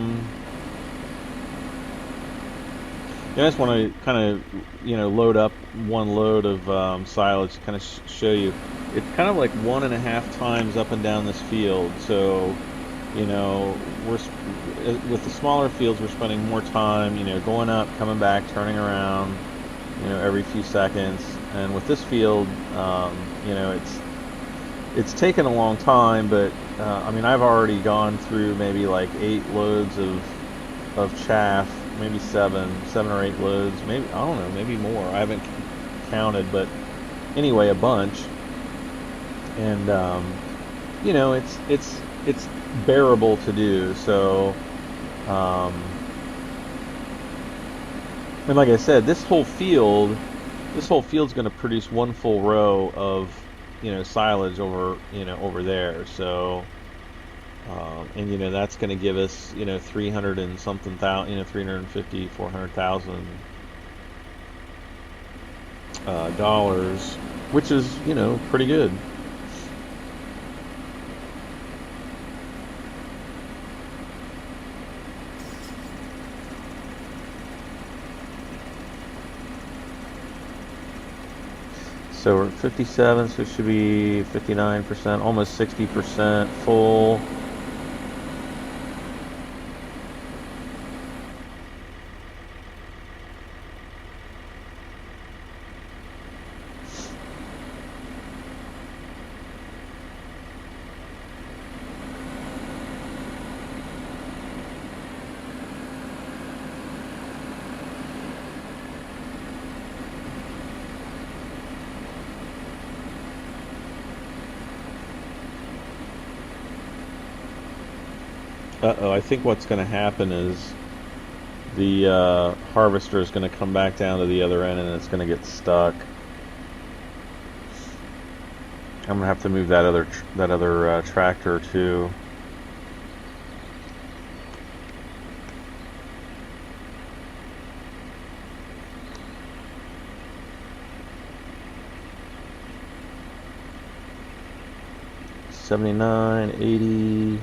Speaker 1: just want to kind of load up one load of silage to kind of show you. It's kind of like 1.5 times up and down this field. So we're with the smaller fields, we're spending more time, going up, coming back, turning around, every few seconds. And with this field, it's taken a long time, but I mean, I've already gone through maybe like 8 loads of chaff, maybe 7 or 8 loads, maybe, I don't know, maybe more. I haven't counted, but anyway, a bunch. And it's bearable to do. So and like I said, this whole field's going to produce one full row of silage over there. So and that's going to give us 300 and something thousand, 350, 400,000 dollars, which is pretty good. So we're at 57, so it should be 59%, almost 60% full. Uh-oh, I think what's going to happen is the harvester is going to come back down to the other end and it's going to get stuck. I'm going to have to move that other tractor too. $79, $80.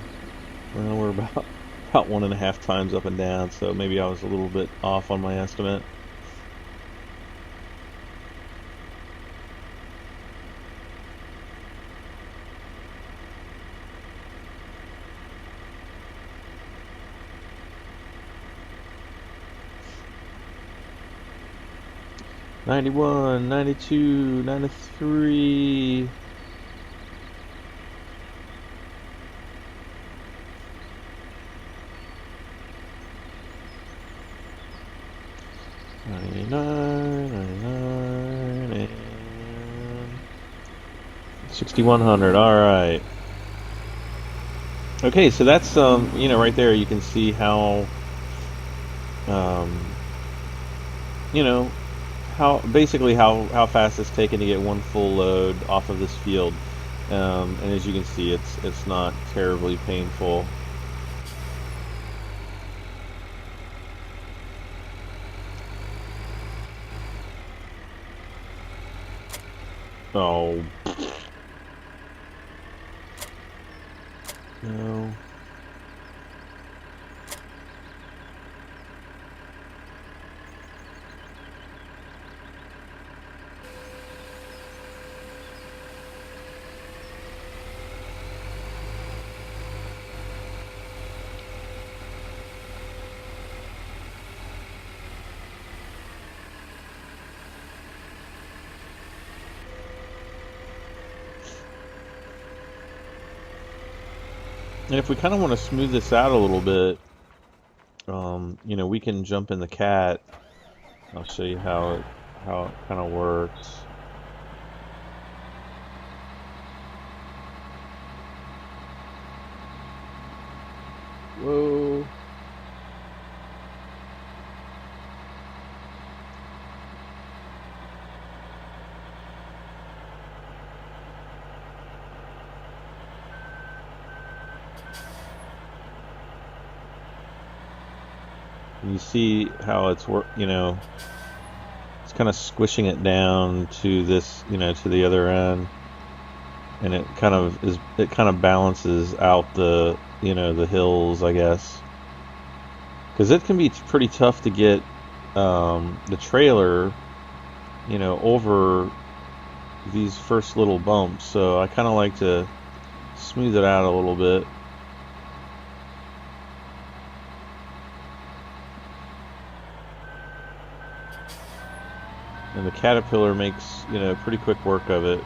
Speaker 1: Well, we're about 1.5 times up and down, so maybe I was a little bit off on my estimate. $91, $92, $93. $99, and 6,100. All right. Okay, so that's right there. You can see how um, you know, how fast it's taken to get one full load off of this field. And as you can see, it's not terribly painful. Oh no. And if we kind of want to smooth this out a little bit, we can jump in the cat. I'll show you how it kind of works. Whoa. You see how it's kind of squishing it down to this, to the other end, and it kind of balances out the hills, I guess, because it can be pretty tough to get the trailer, over these first little bumps. So I kind of like to smooth it out a little bit. And the Caterpillar makes, pretty quick work of it.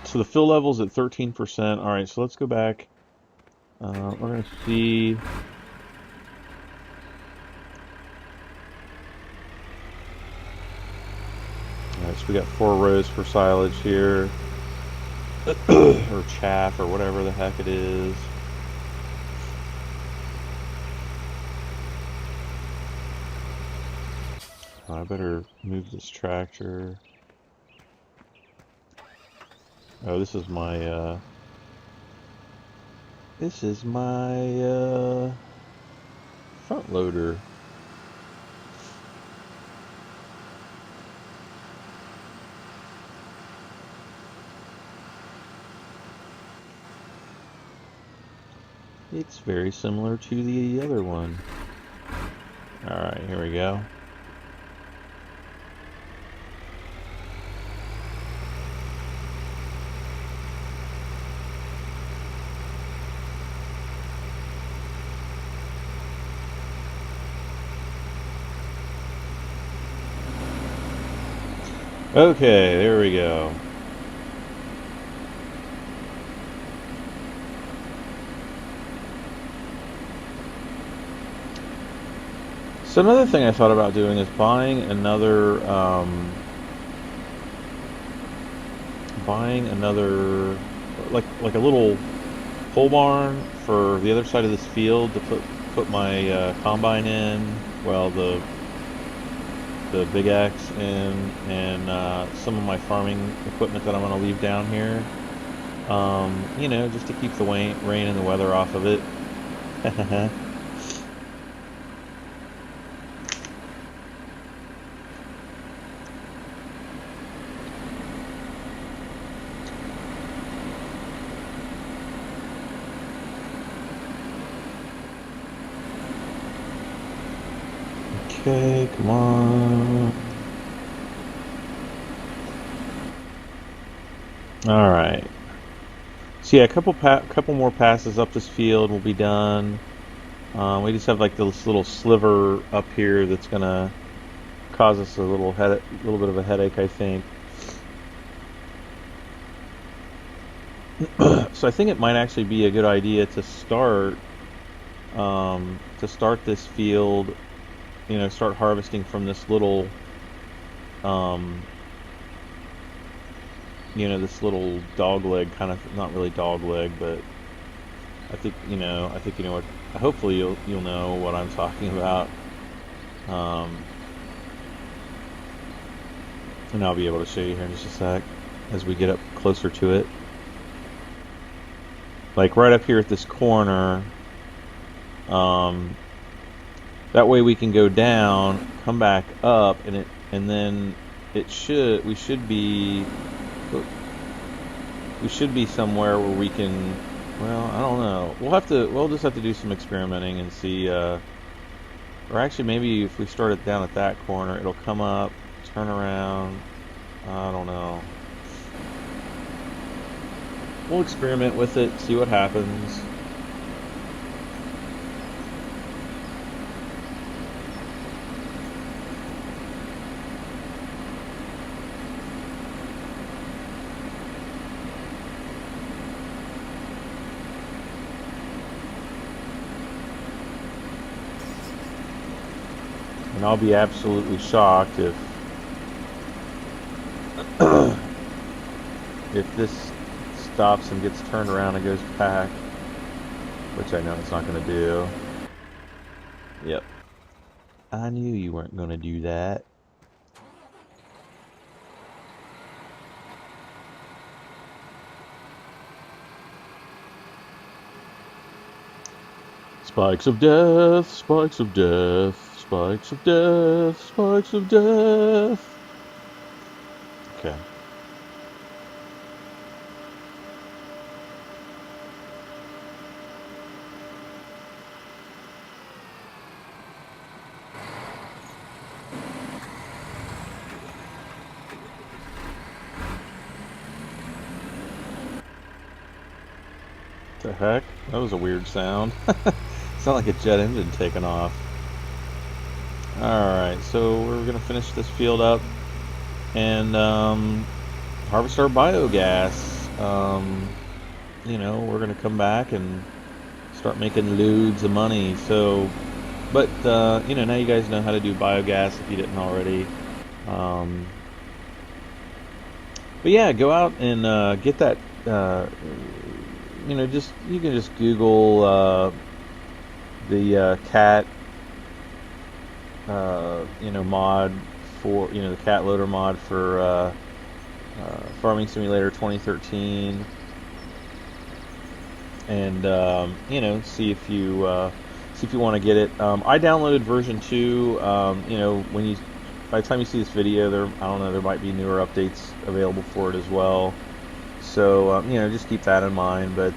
Speaker 1: So the fill level's at 13%. All right, so let's go back. We're going to see. All right, so we got 4 rows for silage here. Or chaff, or whatever the heck it is. I better move this tractor. Oh, this is my front loader. It's very similar to the other one. Alright, here we go. Okay, there we go. So another thing I thought about doing is buying another, like a little pole barn for the other side of this field to put my combine in. Well, the big axe in, and some of my farming equipment that I'm going to leave down here. You know, just to keep the rain and the weather off of it. Okay, come on. All right. So yeah, couple more passes up this field, we'll be done. We just have like this little sliver up here that's gonna cause us a little bit of a headache, I think. So I think it might actually be a good idea to start this field. You know, start harvesting from this little, um, you know, this little dog leg kind of, not really dog leg, but I think you know what. Hopefully you'll know what I'm talking about, um, and I'll be able to show you here in just a sec as we get up closer to it. Like right up here at this corner, um, that way we can go down, come back up, and then we should be somewhere where we can. Well, I don't know. We'll just have to do some experimenting and see. Or actually, maybe if we start it down at that corner, it'll come up, turn around. I don't know. We'll experiment with it, see what happens. And I'll be absolutely shocked if this stops and gets turned around and goes back, which I know it's not going to do. Yep. I knew you weren't going to do that. Spikes of death, spikes of death, spikes of death, spikes of death. Okay. The heck? That was a weird sound. Sound like a jet engine taking off. Alright, so we're going to finish this field up and harvest our biogas. You know, we're going to come back and start making loads of money. So, but, you know, now you guys know how to do biogas if you didn't already. But yeah, go out and get that, you know, you can just Google the cat, you know, mod for, you know, the cat loader mod for Farming Simulator 2013, and you know, see if you want to get it. I downloaded version 2. You know, by the time you see this video, I don't know, there might be newer updates available for it as well. So you know, just keep that in mind. But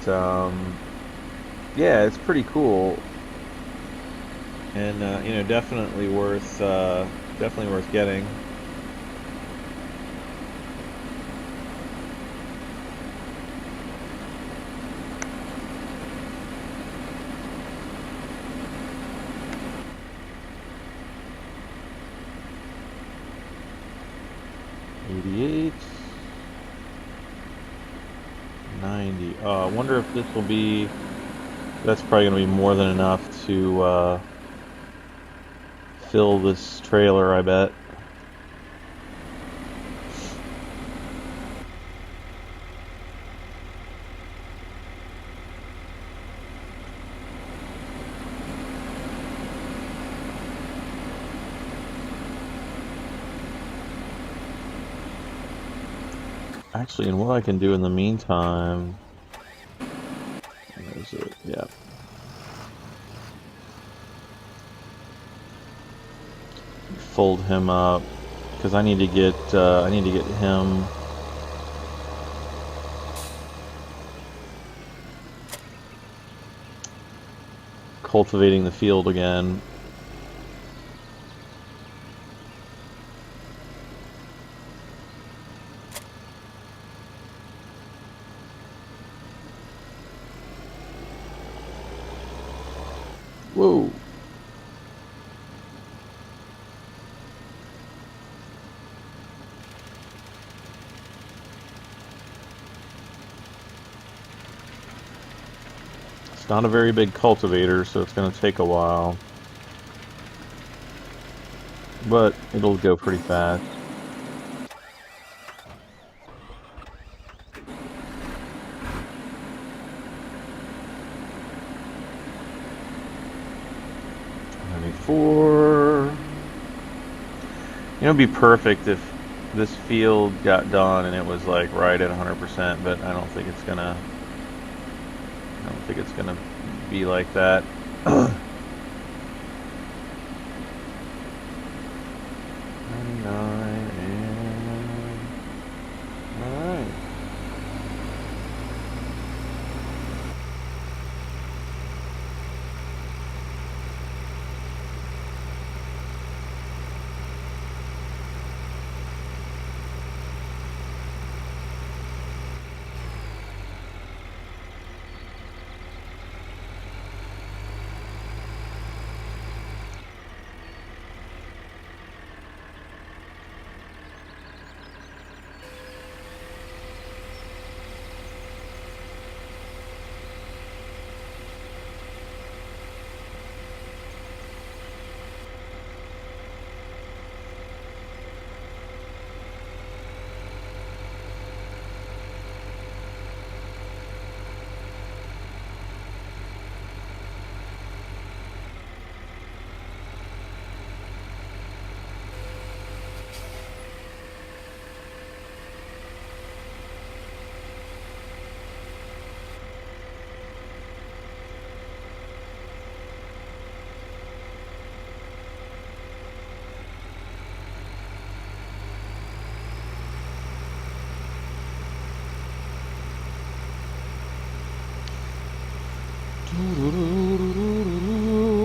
Speaker 1: yeah, it's pretty cool, and definitely worth getting. 88, 90. I wonder if this will be. That's probably going to be more than enough to fill this trailer, I bet. Actually, and what I can do in the meantime. Where is it? Yeah. Fold him up because I need to get him cultivating the field again. Whoa. It's not a very big cultivator, so it's going to take a while. But it'll go pretty fast. Four. It'd be perfect if this field got done and it was like right at 100%, but I don't think it's gonna. I don't think it's gonna be like that. 99 and all right.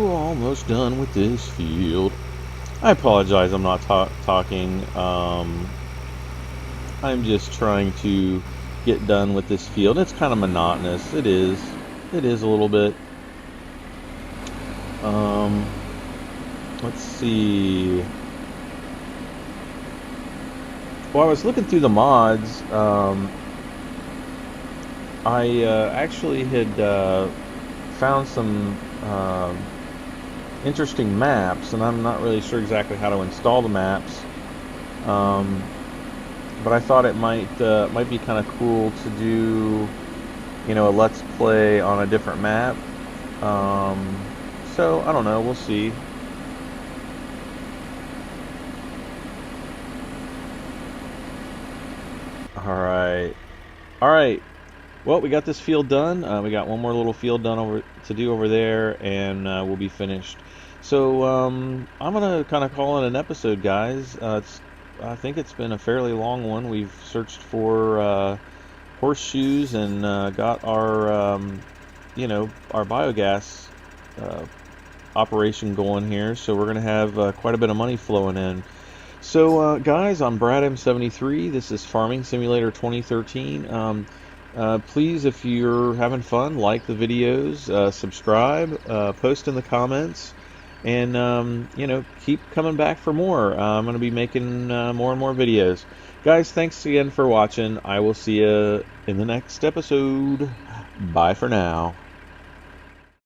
Speaker 1: Almost done with this field. I apologize, I'm not talking. I'm just trying to get done with this field. It's kind of monotonous. It is. It is a little bit. Let's see. Well, I was looking through the mods. I actually had found some interesting maps, and I'm not really sure exactly how to install the maps. But I thought it might be kind of cool to do, a let's play on a different map. So I don't know. We'll see. All right. Well, we got this field done. We got one more little field done to do over there, and we'll be finished. So I'm gonna kind of call it an episode, guys. I think it's been a fairly long one. We've searched for horseshoes and got our our biogas uh, operation going here, so we're going to have quite a bit of money flowing in. So, guys, I'm Brad M73. This is Farming Simulator 2013. Please, if you're having fun, like the videos, subscribe, post in the comments, and keep coming back for more. I'm going to be making more and more videos. Guys, thanks again for watching. I will see you in the next episode. Bye for now.